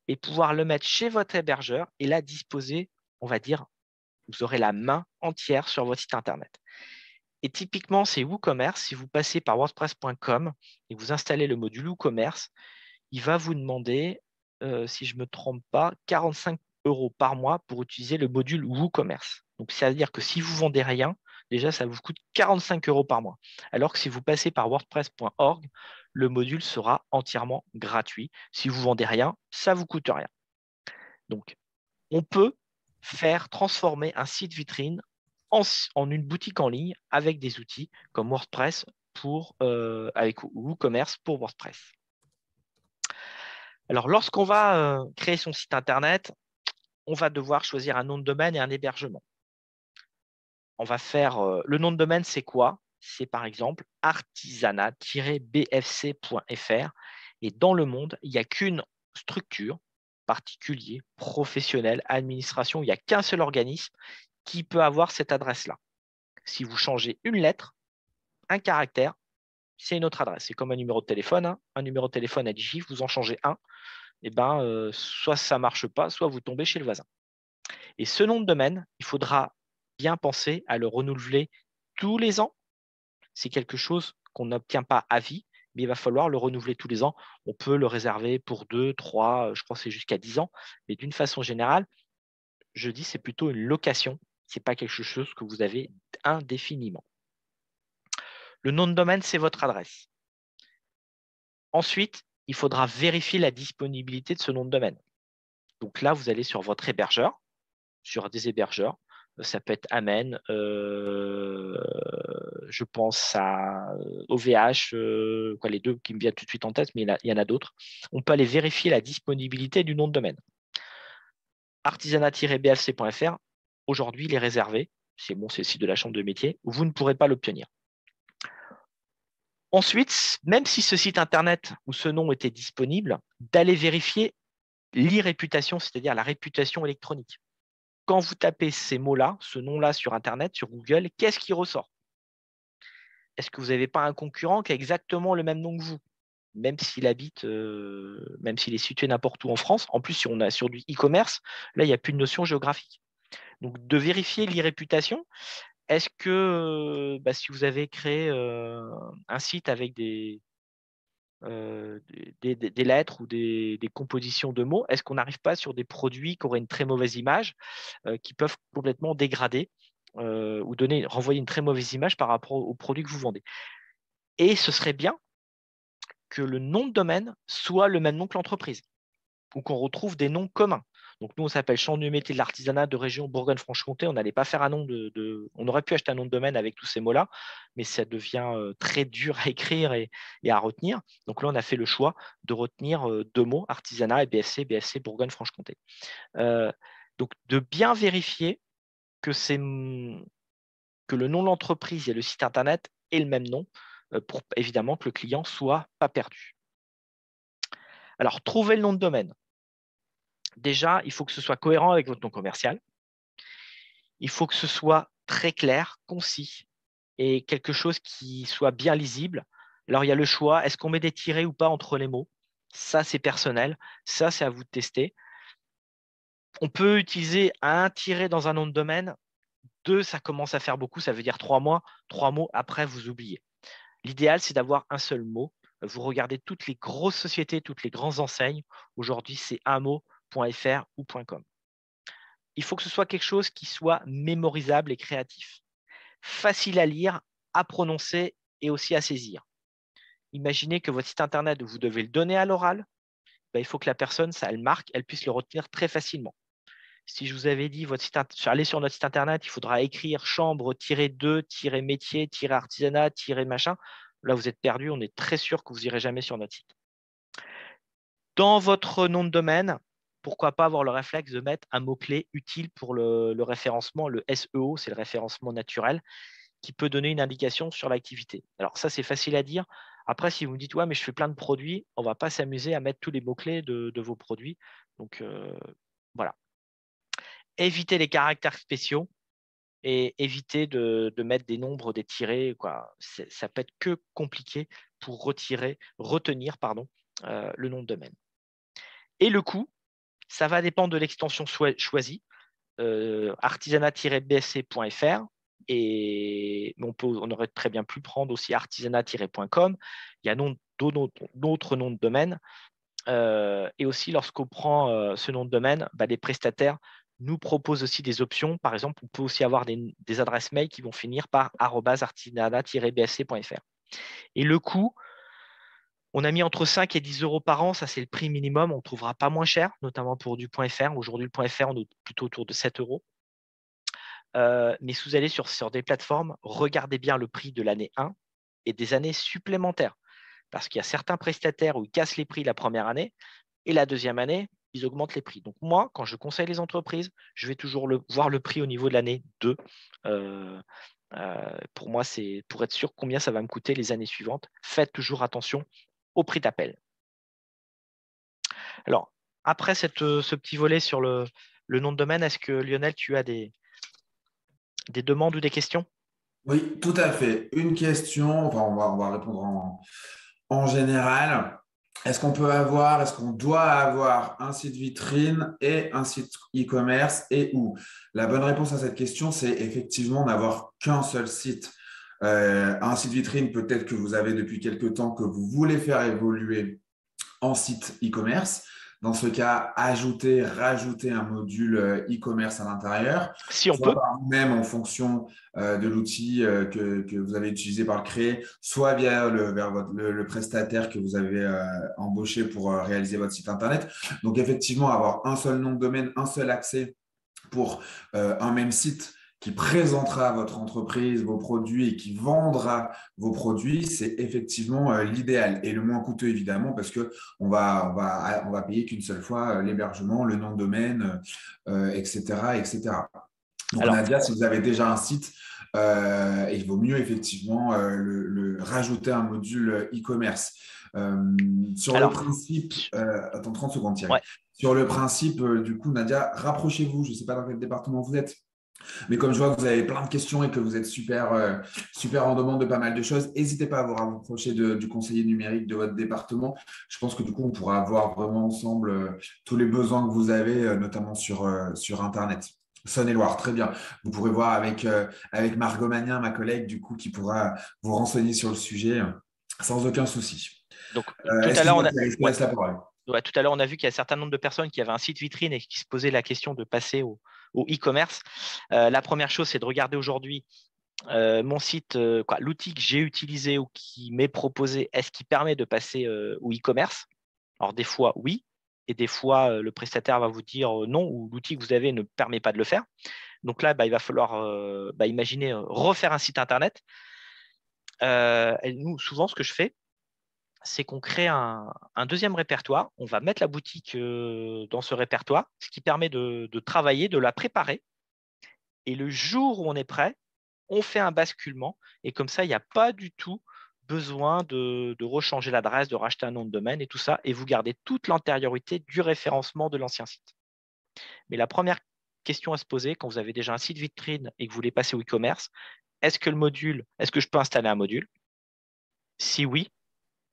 et pouvoir le mettre chez votre hébergeur et là disposer, on va dire, vous aurez la main entière sur votre site Internet. Et typiquement, c'est WooCommerce. Si vous passez par wordpress.com et vous installez le module WooCommerce, il va vous demander, si je ne me trompe pas, 45 € par mois pour utiliser le module WooCommerce. Donc, c'est-à-dire que si vous ne vendez rien, déjà, ça vous coûte 45 € par mois. Alors que si vous passez par wordpress.org, le module sera entièrement gratuit. Si vous ne vendez rien, ça ne vous coûte rien. Donc, on peut faire transformer un site vitrine en une boutique en ligne avec des outils comme WordPress avec WooCommerce pour WordPress. Alors, lorsqu'on va créer son site Internet, on va devoir choisir un nom de domaine et un hébergement. On va faire le nom de domaine, c'est quoi? c'est par exemple artisanat-bfc.fr. Et dans le monde, il n'y a qu'une structure, particulier, professionnelle, administration, il n'y a qu'un seul organisme qui peut avoir cette adresse-là. Si vous changez une lettre, un caractère, c'est une autre adresse. C'est comme un numéro de téléphone. Hein. Un numéro de téléphone à 10 chiffres, vous en changez un, et soit ça ne marche pas, soit vous tombez chez le voisin. Et ce nom de domaine, il faudra bien penser à le renouveler tous les ans. C'est quelque chose qu'on n'obtient pas à vie, mais il va falloir le renouveler tous les ans. On peut le réserver pour 2, 3, je crois que c'est jusqu'à 10 ans. Mais d'une façon générale, je dis c'est plutôt une location. Ce n'est pas quelque chose que vous avez indéfiniment. Le nom de domaine, c'est votre adresse. Ensuite, il faudra vérifier la disponibilité de ce nom de domaine. Donc là, vous allez sur votre hébergeur, sur des hébergeurs. Ça peut être Amen, je pense à OVH, les deux qui me viennent tout de suite en tête, mais il y en a d'autres. On peut aller vérifier la disponibilité du nom de domaine. Artisanat-bfc.fr, aujourd'hui, il est réservé. C'est bon, c'est le site de la chambre de métier. Vous ne pourrez pas l'obtenir. Ensuite, même si ce site internet ou ce nom était disponible, d'aller vérifier l'e-réputation, c'est-à-dire la réputation électronique. Quand vous tapez ces mots-là, ce nom-là sur Internet, sur Google, qu'est-ce qui ressort? Est-ce que vous n'avez pas un concurrent qui a exactement le même nom que vous? Même s'il habite, même s'il est situé n'importe où en France. En plus, si on a sur du e-commerce, là, il n'y a plus de notion géographique. Donc, de vérifier l'e-réputation, est-ce que si vous avez créé un site avec des lettres ou des compositions de mots, est-ce qu'on n'arrive pas sur des produits qui auraient une très mauvaise image, qui peuvent complètement dégrader ou renvoyer une très mauvaise image par rapport aux produits que vous vendez? Et ce serait bien que le nom de domaine soit le même nom que l'entreprise ou qu'on retrouve des noms communs. Donc, nous, on s'appelle Chambre du métier de l'artisanat de région Bourgogne-Franche-Comté. On n'allait pas faire un nom On aurait pu acheter un nom de domaine avec tous ces mots-là, mais ça devient très dur à écrire et à retenir. Donc là, on a fait le choix de retenir 2 mots, artisanat et BFC, BFC Bourgogne-Franche-Comté. Donc, de bien vérifier que le nom de l'entreprise et le site internet aient le même nom pour évidemment que le client ne soit pas perdu. Alors, trouver le nom de domaine. Déjà, il faut que ce soit cohérent avec votre nom commercial. Il faut que ce soit très clair, concis et quelque chose qui soit bien lisible. Alors, il y a le choix, est-ce qu'on met des tirets ou pas entre les mots? Ça, c'est personnel. Ça, c'est à vous de tester. On peut utiliser un tiret dans un nom de domaine. 2, ça commence à faire beaucoup. Ça veut dire 3 mois. 3 mots, après, vous oubliez. L'idéal, c'est d'avoir un seul mot. Vous regardez toutes les grosses sociétés, toutes les grandes enseignes. Aujourd'hui, c'est un mot.fr ou .com. Il faut que ce soit quelque chose qui soit mémorisable et créatif, facile à lire, à prononcer et aussi à saisir. Imaginez que votre site internet, vous devez le donner à l'oral, il faut que la personne, ça elle marque, elle puisse le retenir très facilement. Si je vous avais dit, allez sur notre site internet, il faudra écrire chambre-2-métier, artisanat, machin. Là, vous êtes perdu, on est très sûr que vous n'irez jamais sur notre site. Dans votre nom de domaine, pourquoi pas avoir le réflexe de mettre un mot-clé utile pour le référencement, le SEO, c'est le référencement naturel, qui peut donner une indication sur l'activité. Alors ça, c'est facile à dire. Après, si vous me dites, ouais, mais je fais plein de produits, on ne va pas s'amuser à mettre tous les mots-clés de vos produits. Donc, voilà. Évitez les caractères spéciaux et évitez de mettre des nombres, des tirets. Ça peut être que compliqué pour retenir le nom de domaine. Et le coût, ça va dépendre de l'extension choisie, artisanat-bsc.fr, mais on aurait très bien pu prendre aussi artisanat-.com. Il y a d'autres noms de domaine. Et aussi, lorsqu'on prend ce nom de domaine, les prestataires nous proposent aussi des options. Par exemple, on peut aussi avoir des adresses mail qui vont finir par @artisanat-bsc.fr. Et le coût, on a mis entre 5 et 10 euros par an, ça c'est le prix minimum, on ne trouvera pas moins cher, notamment pour du .fr. Aujourd'hui, le .fr, on est plutôt autour de 7 euros. Mais si vous allez sur des plateformes, regardez bien le prix de l'année 1 et des années supplémentaires. Parce qu'il y a certains prestataires où ils cassent les prix la première année et la deuxième année, ils augmentent les prix. Donc moi, quand je conseille les entreprises, je vais toujours voir le prix au niveau de l'année 2 Pour moi, c'est pour être sûr combien ça va me coûter les années suivantes. Faites toujours attention au prix d'appel. Alors, après ce petit volet sur le nom de domaine, est-ce que Lionel, tu as des demandes ou des questions? Oui, tout à fait. Une question, enfin, on va répondre en général. Est-ce qu'on doit avoir un site vitrine et un site e-commerce et où? La bonne réponse à cette question, c'est effectivement n'avoir qu'un seul site. Un site vitrine, peut-être que vous avez depuis quelque temps que vous voulez faire évoluer en site e-commerce. Dans ce cas, rajouter un module e-commerce à l'intérieur, Si on soit peut. par vous-même en fonction de l'outil que vous avez utilisé par le créer, soit vers le prestataire que vous avez embauché pour réaliser votre site Internet. Donc, effectivement, avoir un seul nom de domaine, un seul accès pour un même site qui présentera votre entreprise, vos produits et qui vendra vos produits, c'est effectivement l'idéal et le moins coûteux évidemment parce que on va payer qu'une seule fois l'hébergement, le nom de domaine, etc., etc. Donc Alors, Nadia, si vous avez déjà un site, il vaut mieux effectivement rajouter un module e-commerce. Sur le alors, principe, attends 30 secondes Thierry. ouais. Sur le principe, du coup, Nadia, rapprochez-vous. Je ne sais pas dans quel département vous êtes, mais comme je vois que vous avez plein de questions et que vous êtes super en demande de pas mal de choses, n'hésitez pas à vous rapprocher du conseiller numérique de votre département. Je pense que du coup, on pourra voir vraiment ensemble tous les besoins que vous avez, notamment sur Internet. Saône-et-Loire, très bien. Vous pourrez voir avec Margot Magnin, ma collègue, du coup, qui pourra vous renseigner sur le sujet sans aucun souci. Donc, tout à l'heure, Excuse-moi, Thierry, je te ouais, laisse la parole. ouais, tout à l'heure, on a vu qu'il y a un certain nombre de personnes qui avaient un site vitrine et qui se posaient la question de passer au e-commerce. La première chose, c'est de regarder aujourd'hui mon site, l'outil que j'ai utilisé ou qui m'est proposé, est-ce qu'il permet de passer au e-commerce? Alors, des fois, oui. Et des fois, le prestataire va vous dire non, ou l'outil que vous avez ne permet pas de le faire. Donc là, il va falloir imaginer refaire un site Internet. Et nous, souvent, ce que je fais, c'est qu'on crée un deuxième répertoire. On va mettre la boutique dans ce répertoire, ce qui permet de travailler, de la préparer. Et le jour où on est prêt, on fait un basculement. Et comme ça, il n'y a pas du tout besoin de rechanger l'adresse, de racheter un nom de domaine et tout ça. Et vous gardez toute l'antériorité du référencement de l'ancien site. Mais la première question à se poser quand vous avez déjà un site vitrine et que vous voulez passer au e-commerce, est-ce que je peux installer un module? Si oui,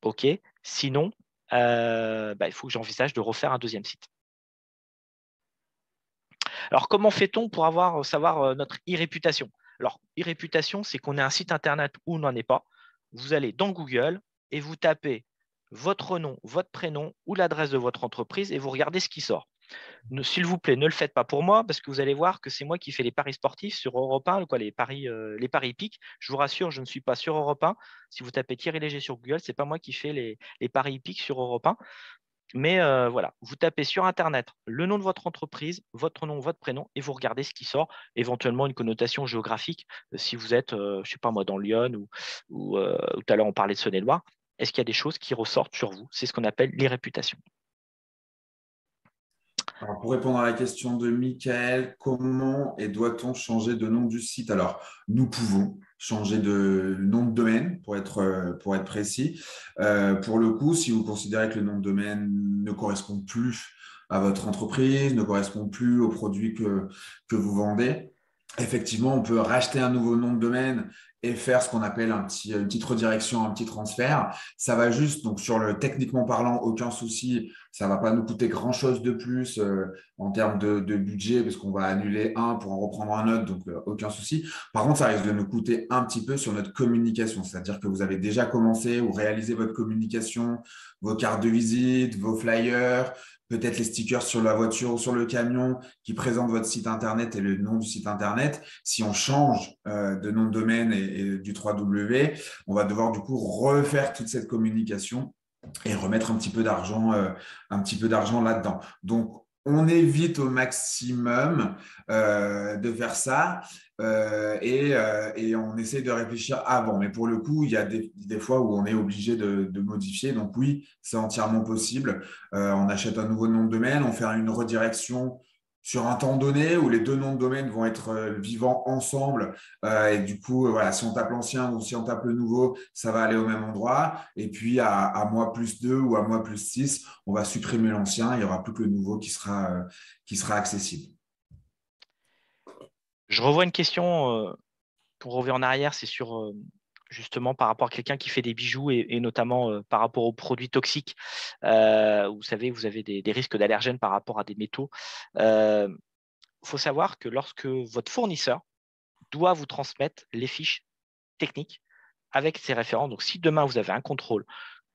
OK. Sinon, il faut que j'envisage de refaire un deuxième site. Alors, comment fait-on pour savoir notre e-réputation? Alors, e-réputation, c'est qu'on ait un site Internet où on n'en est pas. Vous allez dans Google et vous tapez votre nom, votre prénom ou l'adresse de votre entreprise et vous regardez ce qui sort. S'il vous plaît, ne le faites pas pour moi parce que vous allez voir que c'est moi qui fais les paris sportifs sur Europe 1, les paris hippiques. Je vous rassure, je ne suis pas sur Europe 1. Si vous tapez Thierry Léger sur Google, ce n'est pas moi qui fais les paris hippiques sur Europe 1. Mais voilà, vous tapez sur Internet le nom de votre entreprise, votre nom, votre prénom, et vous regardez ce qui sort, éventuellement une connotation géographique. Si vous êtes, je ne sais pas moi, dans Lyon ou tout à l'heure on parlait de Saône-et-Loire, est-ce qu'il y a des choses qui ressortent sur vous? C'est ce qu'on appelle les réputations. Alors, pour répondre à la question de Michael, comment et doit-on changer de nom du site? Alors, nous pouvons changer de nom de domaine pour être précis. Pour le coup, si vous considérez que le nom de domaine ne correspond plus à votre entreprise, ne correspond plus aux produits que vous vendez, effectivement, on peut racheter un nouveau nom de domaine et faire ce qu'on appelle une petite redirection, un petit transfert. Ça va juste, donc techniquement parlant, aucun souci. Ça va pas nous coûter grand-chose de plus en termes de budget parce qu'on va annuler un pour en reprendre un autre, donc aucun souci. Par contre, ça risque de nous coûter un petit peu sur notre communication, c'est-à-dire que vous avez déjà commencé ou réalisé votre communication, vos cartes de visite, vos flyers, peut-être les stickers sur la voiture ou sur le camion qui présentent votre site Internet et le nom du site Internet. Si on change de nom de domaine et du 3W, on va devoir du coup refaire toute cette communication et remettre un petit peu d'argent là-dedans. Donc, on évite au maximum de faire ça et on essaie de réfléchir avant. Mais pour le coup, il y a des fois où on est obligé de modifier. Donc oui, c'est entièrement possible. On achète un nouveau nom de domaine, on fait une redirection sur un temps donné où les deux noms de domaine vont être vivants ensemble. Et du coup, voilà, si on tape l'ancien ou si on tape le nouveau, ça va aller au même endroit. Et puis, à mois plus 2 ou à mois plus 6, on va supprimer l'ancien. Il n'y aura plus que le nouveau qui sera accessible. Je revois une question pour revenir en arrière, c'est sur justement par rapport à quelqu'un qui fait des bijoux et notamment par rapport aux produits toxiques. Vous savez, vous avez des risques d'allergènes par rapport à des métaux. Il faut savoir que lorsque votre fournisseur doit vous transmettre les fiches techniques avec ces référents, donc si demain vous avez un contrôle,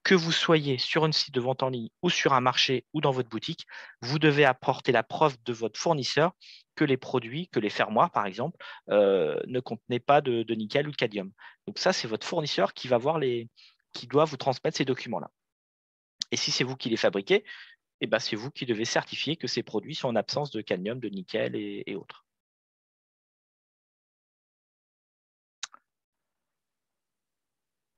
que vous soyez sur un site de vente en ligne ou sur un marché ou dans votre boutique, vous devez apporter la preuve de votre fournisseur que les produits, que les fermoirs par exemple, ne contenaient pas de nickel ou de cadmium. Donc ça, c'est votre fournisseur qui va qui doit vous transmettre ces documents-là. Et si c'est vous qui les fabriquez, eh ben, c'est vous qui devez certifier que ces produits sont en absence de cadmium, de nickel et autres.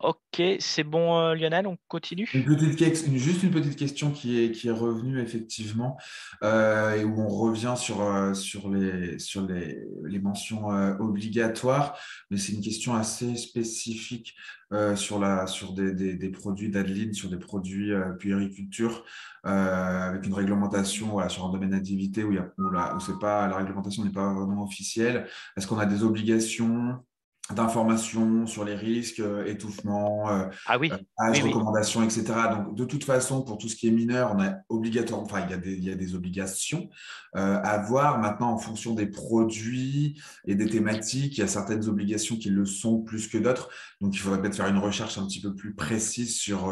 Ok, c'est bon, Lionel, on continue. Juste une petite question qui est revenue effectivement, et où on revient sur les mentions obligatoires, mais c'est une question assez spécifique sur des produits d'Adeline, sur des produits puériculture, avec une réglementation voilà, sur un domaine d'activité où c'est pas, la réglementation n'est pas vraiment officielle. Est-ce qu'on a des obligations d'informations sur les risques, étouffement, Ah oui, âge, oui, oui. recommandations, etc. Donc, de toute façon, pour tout ce qui est mineur, on a obligatoire, enfin, il y a des obligations à voir. Maintenant, en fonction des produits et des thématiques, il y a certaines obligations qui le sont plus que d'autres. Donc, il faudrait peut-être faire une recherche un petit peu plus précise sur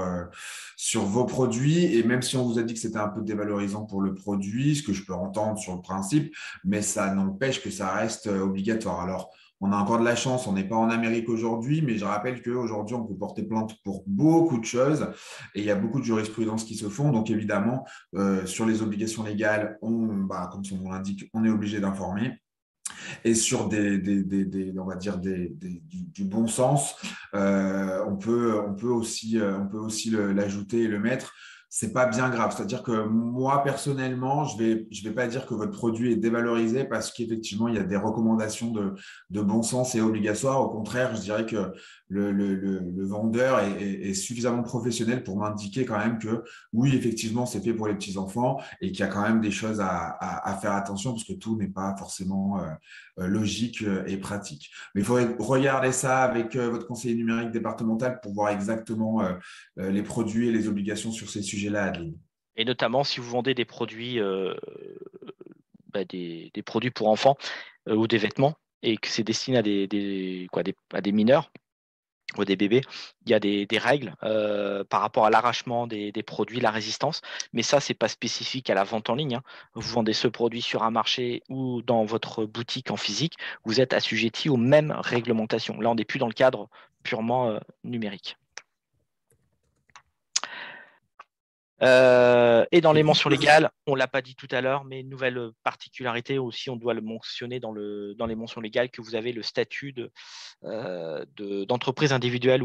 vos produits. Et même si on vous a dit que c'était un peu dévalorisant pour le produit, ce que je peux entendre sur le principe, mais ça n'empêche que ça reste obligatoire. Alors, on a encore de la chance, on n'est pas en Amérique aujourd'hui, mais je rappelle qu'aujourd'hui, on peut porter plainte pour beaucoup de choses et il y a beaucoup de jurisprudence qui se font. Donc, évidemment, sur les obligations légales, comme son nom l'indique, on est obligé d'informer. Et sur on va dire du bon sens, on peut aussi l'ajouter et le mettre. C'est pas bien grave. C'est-à-dire que moi, personnellement, je vais pas dire que votre produit est dévalorisé parce qu'effectivement, il y a des recommandations de bon sens et obligatoires. Au contraire, je dirais que le vendeur est suffisamment professionnel pour m'indiquer quand même que oui, effectivement, c'est fait pour les petits-enfants et qu'il y a quand même des choses à faire attention parce que tout n'est pas forcément logique et pratique. Mais il faudrait regarder ça avec votre conseiller numérique départemental pour voir exactement les produits et les obligations sur ces sujets-là, Adeline. Et notamment si vous vendez des produits, des produits pour enfants ou des vêtements et que c'est destiné à à des mineurs ou des bébés, il y a des règles par rapport à l'arrachement des produits, la résistance. Mais ça, c'est pas spécifique à la vente en ligne, hein. Vous vendez ce produit sur un marché ou dans votre boutique en physique, vous êtes assujetti aux mêmes réglementations. Là, on n'est plus dans le cadre purement numérique. Et dans les mentions légales, on ne l'a pas dit tout à l'heure, mais une nouvelle particularité aussi, on doit le mentionner dans les mentions légales que vous avez le statut d'entreprise individuelle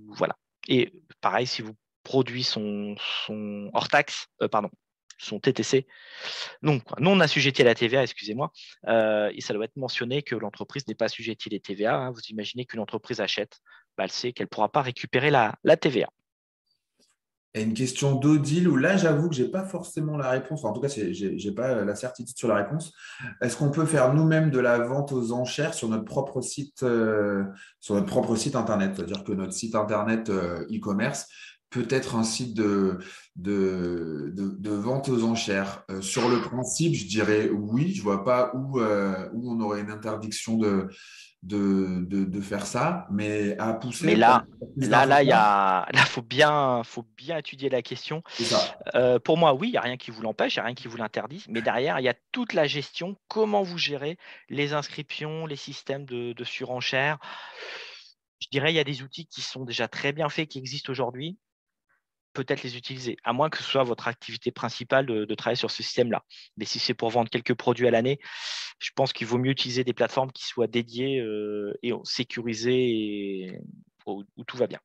voilà. Et pareil, si vos produits sont hors taxe, pardon, sont TTC, non assujettis à la TVA, excusez-moi, et ça doit être mentionné que l'entreprise n'est pas assujettie à la TVA, hein. Vous imaginez qu'une entreprise achète, elle sait qu'elle ne pourra pas récupérer la TVA. Et une question d'Odile, où là, j'avoue que je n'ai pas forcément la réponse. Enfin, en tout cas, j'ai pas la certitude sur la réponse. Est-ce qu'on peut faire nous-mêmes de la vente aux enchères sur notre propre site Internet? C'est-à-dire que notre site Internet e-commerce peut être un site de vente aux enchères. Sur le principe, je dirais oui. Je ne vois pas où on aurait une interdiction de faire ça, mais à Mais pousser pour plus d'infos. faut bien étudier la question. C'est ça. Pour moi, oui, il n'y a rien qui vous l'empêche, il n'y a rien qui vous l'interdise, mais derrière, il y a toute la gestion, comment vous gérez les inscriptions, les systèmes de surenchère. Je dirais, il y a des outils qui sont déjà très bien faits, qui existent aujourd'hui, peut-être les utiliser, à moins que ce soit votre activité principale de travailler sur ce système-là. Mais si c'est pour vendre quelques produits à l'année, je pense qu'il vaut mieux utiliser des plateformes qui soient dédiées et sécurisées où tout va bien.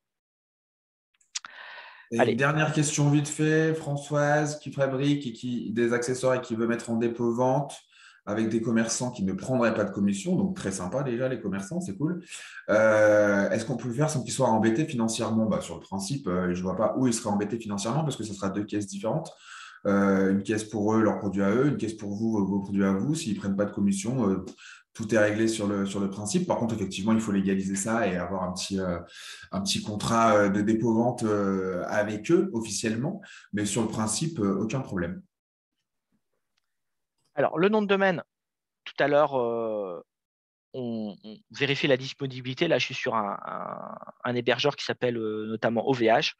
Et une Allez, dernière question vite fait, Françoise qui fabrique des accessoires et qui veut mettre en dépôt-vente. avec des commerçants qui ne prendraient pas de commission, donc très sympa déjà, les commerçants, c'est cool. Est-ce qu'on peut le faire sans qu'ils soient embêtés financièrement? Bah, sur le principe, je ne vois pas où ils seraient embêtés financièrement parce que ce sera deux caisses différentes. Une caisse pour eux, leurs produits à eux, une caisse pour vous, vos produits à vous. S'ils ne prennent pas de commission, tout est réglé sur le principe. Par contre, effectivement, il faut légaliser ça et avoir un petit contrat de dépôt-vente avec eux officiellement. Mais sur le principe, aucun problème. Alors, le nom de domaine, tout à l'heure, on vérifie la disponibilité. Là, je suis sur un hébergeur qui s'appelle notamment OVH.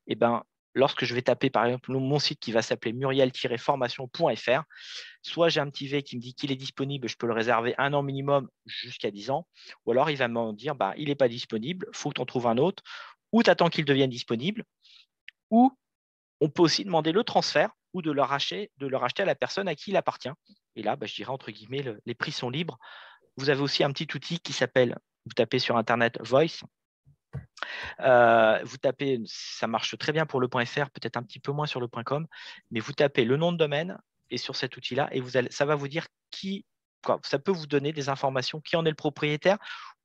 Et ben, lorsque je vais taper, par exemple, mon site qui va s'appeler muriel-formation.fr, soit j'ai un petit V qui me dit qu'il est disponible, je peux le réserver 1 an minimum jusqu'à 10 ans, ou alors il va me dire bah, il n'est pas disponible, il faut que tu en trouves un autre, ou tu attends qu'il devienne disponible, ou on peut aussi demander le transfert ou de le racheter à la personne à qui il appartient. Et là, bah, je dirais entre guillemets, les prix sont libres. Vous avez aussi un petit outil qui s'appelle, vous tapez sur Internet Voice. Vous tapez, ça marche très bien pour le .fr, peut-être un petit peu moins sur le .com, mais vous tapez le nom de domaine et sur cet outil-là, et ça va vous dire qui, quoi, ça peut vous donner des informations, qui en est le propriétaire,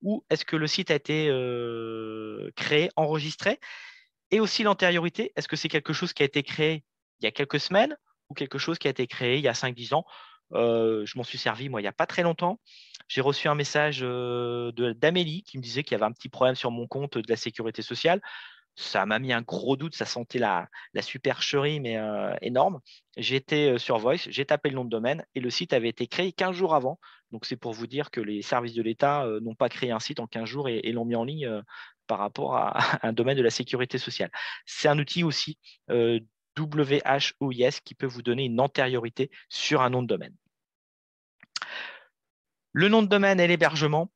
ou est-ce que le site a été créé, enregistré, et aussi l'antériorité, est-ce que c'est quelque chose qui a été créé il y a quelques semaines ou quelque chose qui a été créé il y a 5-10 ans. Je m'en suis servi, moi, il n'y a pas très longtemps. J'ai reçu un message d'Amélie qui me disait qu'il y avait un petit problème sur mon compte de la sécurité sociale. Ça m'a mis un gros doute, ça sentait la supercherie, mais énorme. J'ai été sur Voice, j'ai tapé le nom de domaine et le site avait été créé 15 jours avant. Donc, c'est pour vous dire que les services de l'État n'ont pas créé un site en 15 jours et l'ont mis en ligne par rapport à un domaine de la sécurité sociale. C'est un outil aussi WHOIS qui peut vous donner une antériorité sur un nom de domaine. Le nom de domaine et l'hébergement,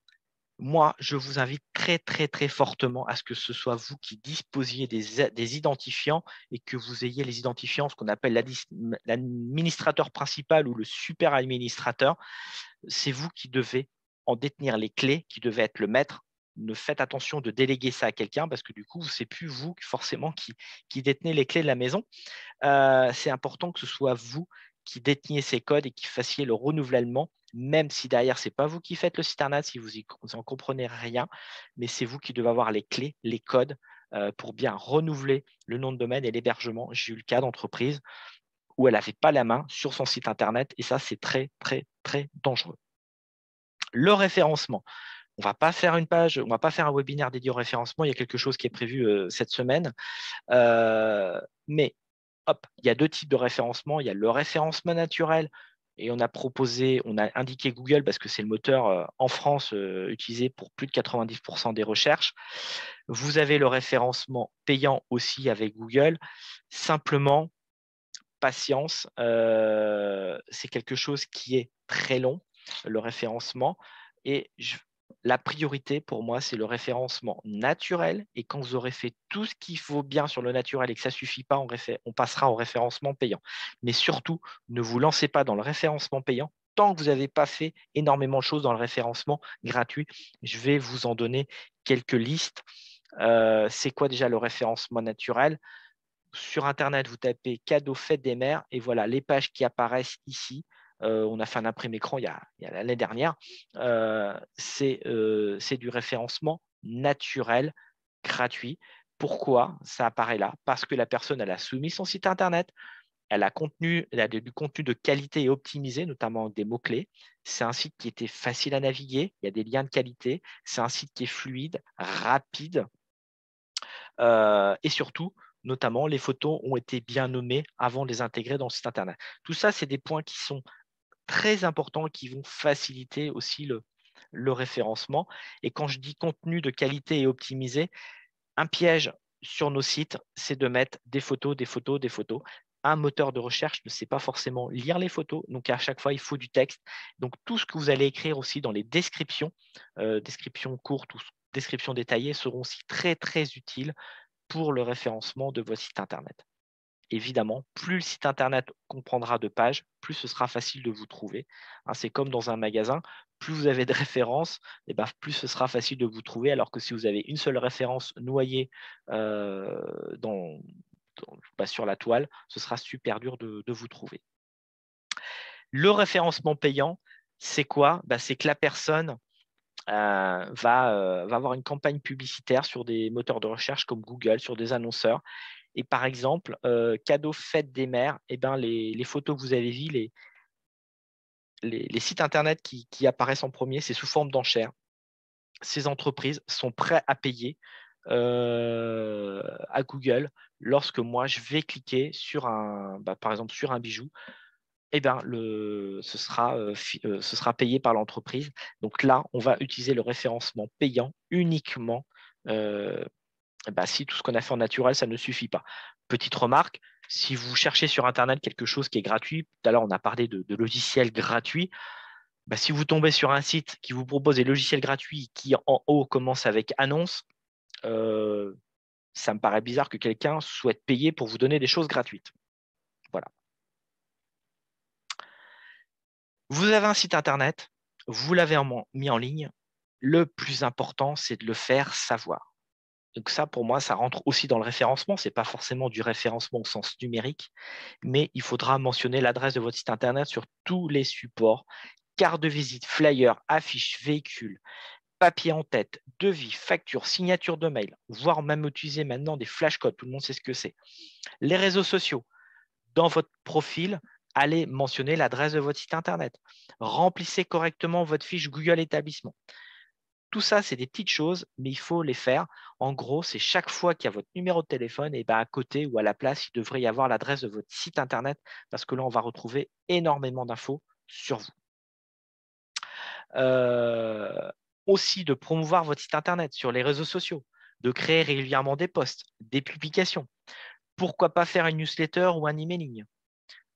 moi, je vous invite très, très, très fortement à ce que ce soit vous qui disposiez des identifiants et que vous ayez les identifiants, ce qu'on appelle l'administrateur principal ou le super administrateur. C'est vous qui devez en détenir les clés, qui devez être le maître. Ne faites attention de déléguer ça à quelqu'un parce que du coup, ce n'est plus vous forcément qui détenez les clés de la maison. C'est important que ce soit vous qui déteniez ces codes et qui fassiez le renouvellement, même si derrière, ce n'est pas vous qui faites le site internet, si vous n'en comprenez rien, mais c'est vous qui devez avoir les clés, les codes pour bien renouveler le nom de domaine et l'hébergement. J'ai eu le cas d'entreprise où elle n'avait pas la main sur son site internet et ça, c'est très, très, très dangereux. Le référencement. On ne va pas faire une page, on ne va pas faire un webinaire dédié au référencement. Il y a quelque chose qui est prévu cette semaine. Mais hop, il y a deux types de référencement. Il y a le référencement naturel et on a indiqué Google parce que c'est le moteur en France utilisé pour plus de 90% des recherches. Vous avez le référencement payant aussi avec Google. Simplement, patience, c'est quelque chose qui est très long, le référencement. Et la priorité pour moi, c'est le référencement naturel. Et quand vous aurez fait tout ce qu'il faut bien sur le naturel et que ça ne suffit pas, on passera au référencement payant. Mais surtout, ne vous lancez pas dans le référencement payant tant que vous n'avez pas fait énormément de choses dans le référencement gratuit. Je vais vous en donner quelques listes. C'est quoi déjà le référencement naturel? Sur Internet, vous tapez cadeau fête des mères et voilà les pages qui apparaissent ici. On a fait un imprimé écran il y a l'année dernière. C'est du référencement naturel, gratuit. Pourquoi ça apparaît là? Parce que la personne elle a soumis son site Internet, elle a du contenu de qualité et optimisé, notamment des mots-clés. C'est un site qui était facile à naviguer, il y a des liens de qualité. C'est un site qui est fluide, rapide et surtout, notamment, les photos ont été bien nommées avant de les intégrer dans le site Internet. Tout ça, c'est des points qui sont très importants et qui vont faciliter aussi le référencement. Et quand je dis contenu de qualité et optimisé, un piège sur nos sites, c'est de mettre des photos, des photos, des photos. Un moteur de recherche ne sait pas forcément lire les photos, donc à chaque fois, il faut du texte. Donc tout ce que vous allez écrire aussi dans les descriptions, descriptions courtes ou descriptions détaillées, seront aussi très, très utiles pour le référencement de votre site Internet. Évidemment, plus le site Internet comprendra de pages, plus ce sera facile de vous trouver. C'est comme dans un magasin, plus vous avez de références, et ben, plus ce sera facile de vous trouver, alors que si vous avez une seule référence noyée sur la toile, ce sera super dur de vous trouver. Le référencement payant, c'est quoi? C'est que la personne va avoir une campagne publicitaire sur des moteurs de recherche comme Google, sur des annonceurs. Et par exemple, cadeau fête des mères, les photos que vous avez vues, les sites internet qui apparaissent en premier, c'est sous forme d'enchères. Ces entreprises sont prêtes à payer à Google lorsque moi je vais cliquer sur par exemple sur un bijou. Ce sera payé par l'entreprise. Donc là, on va utiliser le référencement payant uniquement si tout ce qu'on a fait en naturel, ça ne suffit pas. Petite remarque, si vous cherchez sur Internet quelque chose qui est gratuit, tout à l'heure on a parlé de logiciels gratuits, si vous tombez sur un site qui vous propose des logiciels gratuits qui en haut commence avec annonce, euh, ça me paraît bizarre que quelqu'un souhaite payer pour vous donner des choses gratuites. Voilà. Vous avez un site Internet, vous l'avez mis en ligne. Le plus important, c'est de le faire savoir. Donc ça, pour moi, ça rentre aussi dans le référencement. Ce n'est pas forcément du référencement au sens numérique, mais il faudra mentionner l'adresse de votre site Internet sur tous les supports, carte de visite, flyer, affiche, véhicule, papier en tête, devis, facture, signature de mail, voire même utiliser maintenant des flashcodes. Tout le monde sait ce que c'est. Les réseaux sociaux. Dans votre profil, allez mentionner l'adresse de votre site Internet. Remplissez correctement votre fiche Google établissement. Tout ça, c'est des petites choses, mais il faut les faire. En gros, c'est chaque fois qu'il y a votre numéro de téléphone, et à côté ou à la place, il devrait y avoir l'adresse de votre site Internet, parce que là, on va retrouver énormément d'infos sur vous. Aussi, de promouvoir votre site Internet sur les réseaux sociaux, de créer régulièrement des posts, des publications. Pourquoi pas faire une newsletter ou un emailing?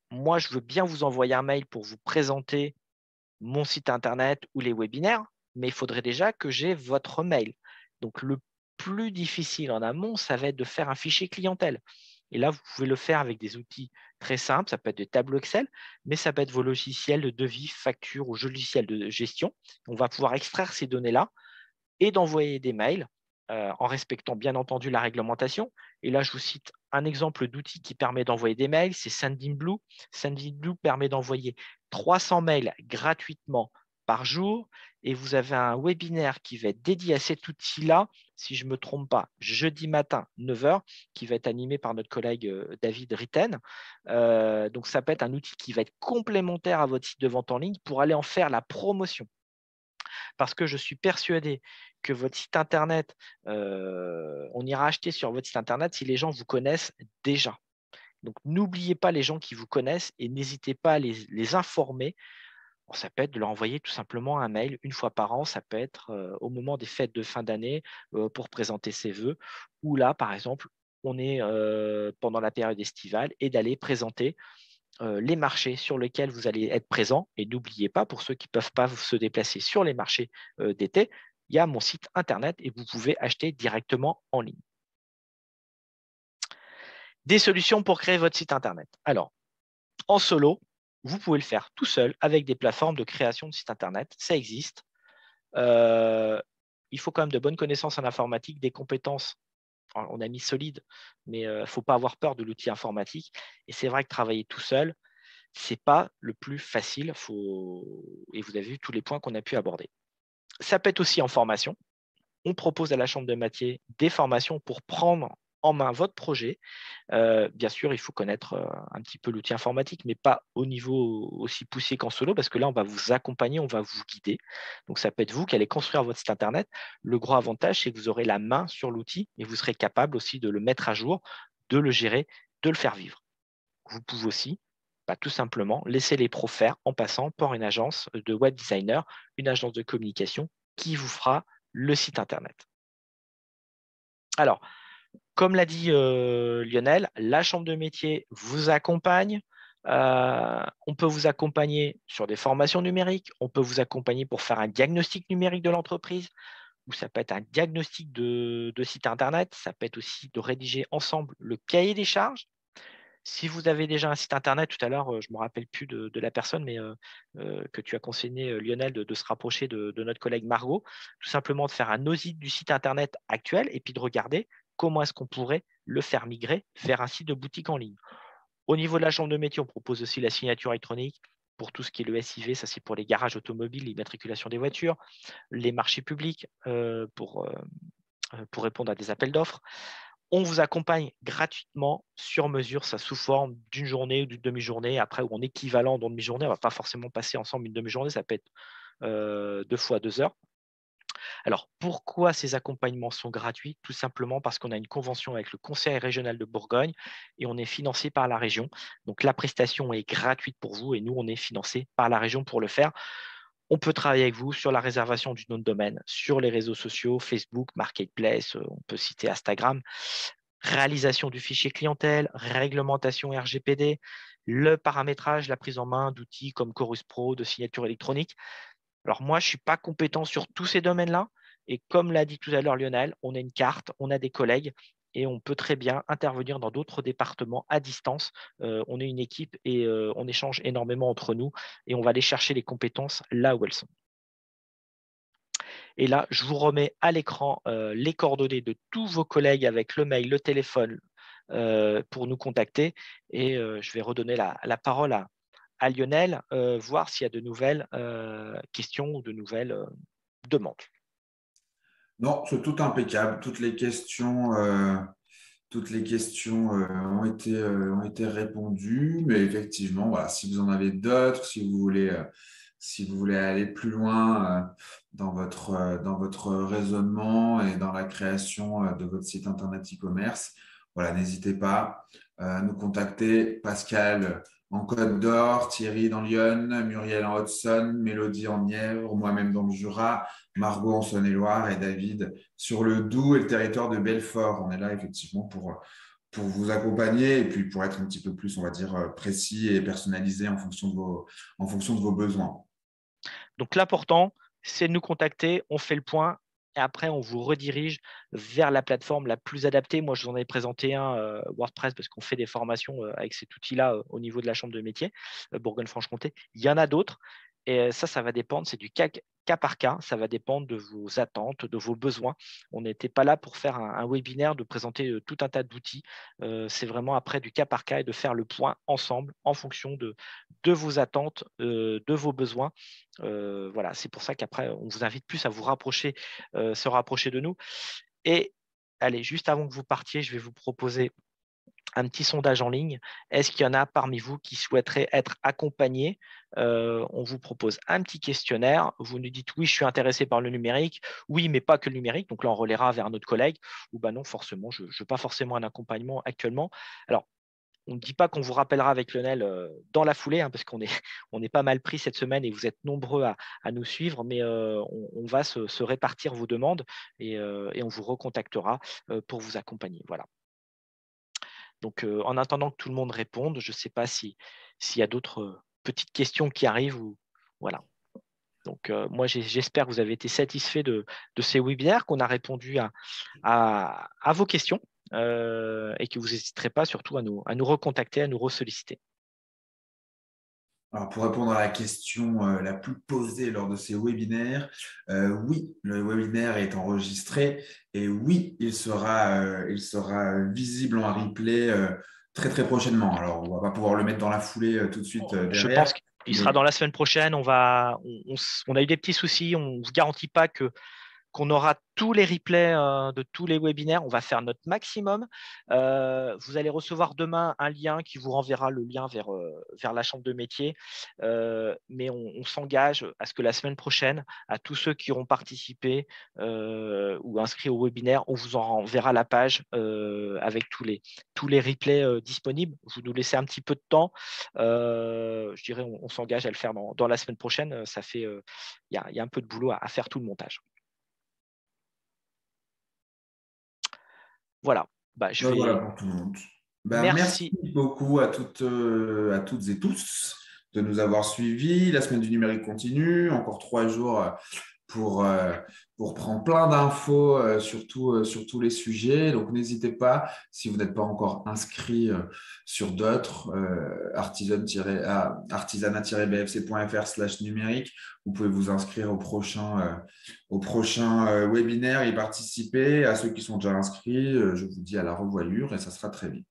Moi, je veux bien vous envoyer un mail pour vous présenter mon site Internet ou les webinaires, mais il faudrait déjà que j'ai votre mail. Donc, le plus difficile en amont, ça va être de faire un fichier clientèle. Et là, vous pouvez le faire avec des outils très simples. Ça peut être des tableaux Excel, mais ça peut être vos logiciels de devis, facture ou logiciels de gestion. On va pouvoir extraire ces données-là et d'envoyer des mails en respectant bien entendu la réglementation. Et là, je vous cite un exemple d'outil qui permet d'envoyer des mails, c'est Sendinblue. Sendinblue permet d'envoyer 300 mails gratuitement par jour et vous avez un webinaire qui va être dédié à cet outil-là, si je ne me trompe pas, jeudi matin, 9 h, qui va être animé par notre collègue David Ritten. Donc, ça peut être un outil qui va être complémentaire à votre site de vente en ligne pour aller en faire la promotion. Parce que je suis persuadé que votre site Internet, on ira acheter sur votre site Internet si les gens vous connaissent déjà. Donc, n'oubliez pas les gens qui vous connaissent et n'hésitez pas à les informer. Bon, ça peut être de leur envoyer tout simplement un mail une fois par an. Ça peut être au moment des fêtes de fin d'année pour présenter ses vœux. Ou là, par exemple, on est pendant la période estivale et d'aller présenter les marchés sur lesquels vous allez être présent. Et n'oubliez pas, pour ceux qui ne peuvent pas se déplacer sur les marchés d'été, il y a mon site Internet et vous pouvez acheter directement en ligne. Des solutions pour créer votre site Internet. Alors, en solo, vous pouvez le faire tout seul avec des plateformes de création de site Internet. Ça existe. Il faut quand même de bonnes connaissances en informatique, des compétences. On a mis solide, mais il ne faut pas avoir peur de l'outil informatique. Et c'est vrai que travailler tout seul, ce n'est pas le plus facile. Et vous avez vu tous les points qu'on a pu aborder. Ça peut être aussi en formation. On propose à la Chambre de métiers des formations pour prendre en main votre projet. Bien sûr, il faut connaître un petit peu l'outil informatique, mais pas au niveau aussi poussé qu'en solo, parce que là, on va vous accompagner, on va vous guider. Donc, ça peut être vous qui allez construire votre site Internet. Le gros avantage, c'est que vous aurez la main sur l'outil et vous serez capable aussi de le mettre à jour, de le gérer, de le faire vivre. Vous pouvez aussi tout simplement laisser les pros faire en passant par une agence de web designer, une agence de communication qui vous fera le site Internet. Alors, comme l'a dit Lionel, la Chambre de métier vous accompagne. On peut vous accompagner sur des formations numériques. On peut vous accompagner pour faire un diagnostic numérique de l'entreprise, ou ça peut être un diagnostic de site Internet. Ça peut être aussi de rédiger ensemble le cahier des charges. Si vous avez déjà un site Internet, tout à l'heure, je ne me rappelle plus de la personne, mais que tu as conseillé, Lionel, de se rapprocher de notre collègue Margot, tout simplement de faire un audit du site Internet actuel et puis de regarder comment est-ce qu'on pourrait le faire migrer vers un site de boutique en ligne. Au niveau de la Chambre de métier, on propose aussi la signature électronique pour tout ce qui est le SIV, ça c'est pour les garages automobiles, l'immatriculation des voitures, les marchés publics pour répondre à des appels d'offres. On vous accompagne gratuitement sur mesure, ça sous forme d'une journée ou d'une demi-journée, après ou en équivalent d'une demi-journée. On ne va pas forcément passer ensemble une demi-journée, ça peut être 2 fois 2 heures. Alors, pourquoi ces accompagnements sont gratuits? Tout simplement parce qu'on a une convention avec le Conseil régional de Bourgogne et on est financé par la région. Donc, la prestation est gratuite pour vous et nous, on est financé par la région pour le faire. On peut travailler avec vous sur la réservation du nom de domaine, sur les réseaux sociaux, Facebook, Marketplace, on peut citer Instagram, réalisation du fichier clientèle, réglementation RGPD, le paramétrage, la prise en main d'outils comme Chorus Pro, de signature électronique. Alors moi, je ne suis pas compétent sur tous ces domaines-là. Et comme l'a dit tout à l'heure Lionel, on a une carte, on a des collègues et on peut très bien intervenir dans d'autres départements à distance. On est une équipe et on échange énormément entre nous et on va aller chercher les compétences là où elles sont. Et là, je vous remets à l'écran les coordonnées de tous vos collègues avec le mail, le téléphone pour nous contacter. Et je vais redonner la parole à Lionel, voir s'il y a de nouvelles questions ou de nouvelles demandes. Non, c'est tout impeccable. Toutes les questions ont été répondues. Mais effectivement, voilà, si vous en avez d'autres, si vous voulez aller plus loin dans votre raisonnement et dans la création de votre site internet e-commerce, voilà, n'hésitez pas à nous contacter. Pascal en Côte d'Or, Thierry dans Lyon, Muriel en Haute-Saône, Mélodie en Nièvre, moi-même dans le Jura, Margot en Saône-et-Loire et David sur le Doubs et le territoire de Belfort. On est là effectivement pour vous accompagner et puis pour être un petit peu plus, on va dire, précis et personnalisé en fonction de vos besoins. Donc l'important, c'est de nous contacter, on fait le point et après on vous redirige vers la plateforme la plus adaptée. Moi, je vous en ai présenté un WordPress parce qu'on fait des formations avec cet outil-là au niveau de la chambre de métier Bourgogne-Franche-Comté. Il y en a d'autres et ça va dépendre, c'est du cas par cas, ça va dépendre de vos attentes, de vos besoins. On n'était pas là pour faire un webinaire, de présenter tout un tas d'outils. C'est vraiment après du cas par cas et de faire le point ensemble en fonction de vos attentes, de vos besoins. Voilà, c'est pour ça qu'après, on vous invite plus à vous rapprocher, se rapprocher de nous. Et allez, juste avant que vous partiez, je vais vous proposer un petit sondage en ligne. Est-ce qu'il y en a parmi vous qui souhaiteraient être accompagnés? On vous propose un petit questionnaire. Vous nous dites oui, je suis intéressé par le numérique. Oui, mais pas que le numérique. Donc là, on relaiera vers notre collègue. Ou ben non, forcément, je ne veux pas forcément un accompagnement actuellement. Alors, on ne dit pas qu'on vous rappellera avec Lionel dans la foulée, parce qu'on est, on est pas mal pris cette semaine et vous êtes nombreux à nous suivre, mais on va se répartir vos demandes et on vous recontactera pour vous accompagner. Voilà. Donc, en attendant que tout le monde réponde, je ne sais pas s'il y a d'autres petites questions qui arrivent. Voilà. Donc, moi, j'espère que vous avez été satisfait de ces webinaires, qu'on a répondu à vos questions et que vous n'hésiterez pas surtout à nous recontacter, à nous ressolliciter. Alors, pour répondre à la question la plus posée lors de ces webinaires, oui, le webinaire est enregistré et oui, il sera visible en replay très très prochainement. Alors, on va pas pouvoir le mettre dans la foulée tout de suite Je derrière. pense qu'il sera dans la semaine prochaine. On a eu des petits soucis. On ne se garantit pas qu'on aura tous les replays de tous les webinaires. On va faire notre maximum. Vous allez recevoir demain un lien qui vous renverra le lien vers la chambre de métier. Mais on s'engage à ce que la semaine prochaine, à tous ceux qui auront participé ou inscrits au webinaire, on vous en renverra la page avec tous les replays disponibles. Vous nous laissez un petit peu de temps. Je dirais, on s'engage à le faire dans la semaine prochaine. Ça fait, il y a un peu de boulot à faire tout le montage. Voilà. Voilà pour tout le monde. Merci Merci. beaucoup à toutes et tous de nous avoir suivis. La semaine du numérique continue. Encore 3 jours pour, euh, pour prendre plein d'infos sur tous les sujets. Donc, n'hésitez pas, si vous n'êtes pas encore inscrit sur d'autres, artisanat-bfc.fr/numérique, vous pouvez vous inscrire au prochain webinaire et y participer. À ceux qui sont déjà inscrits, je vous dis à la revoyure et ça sera très vite.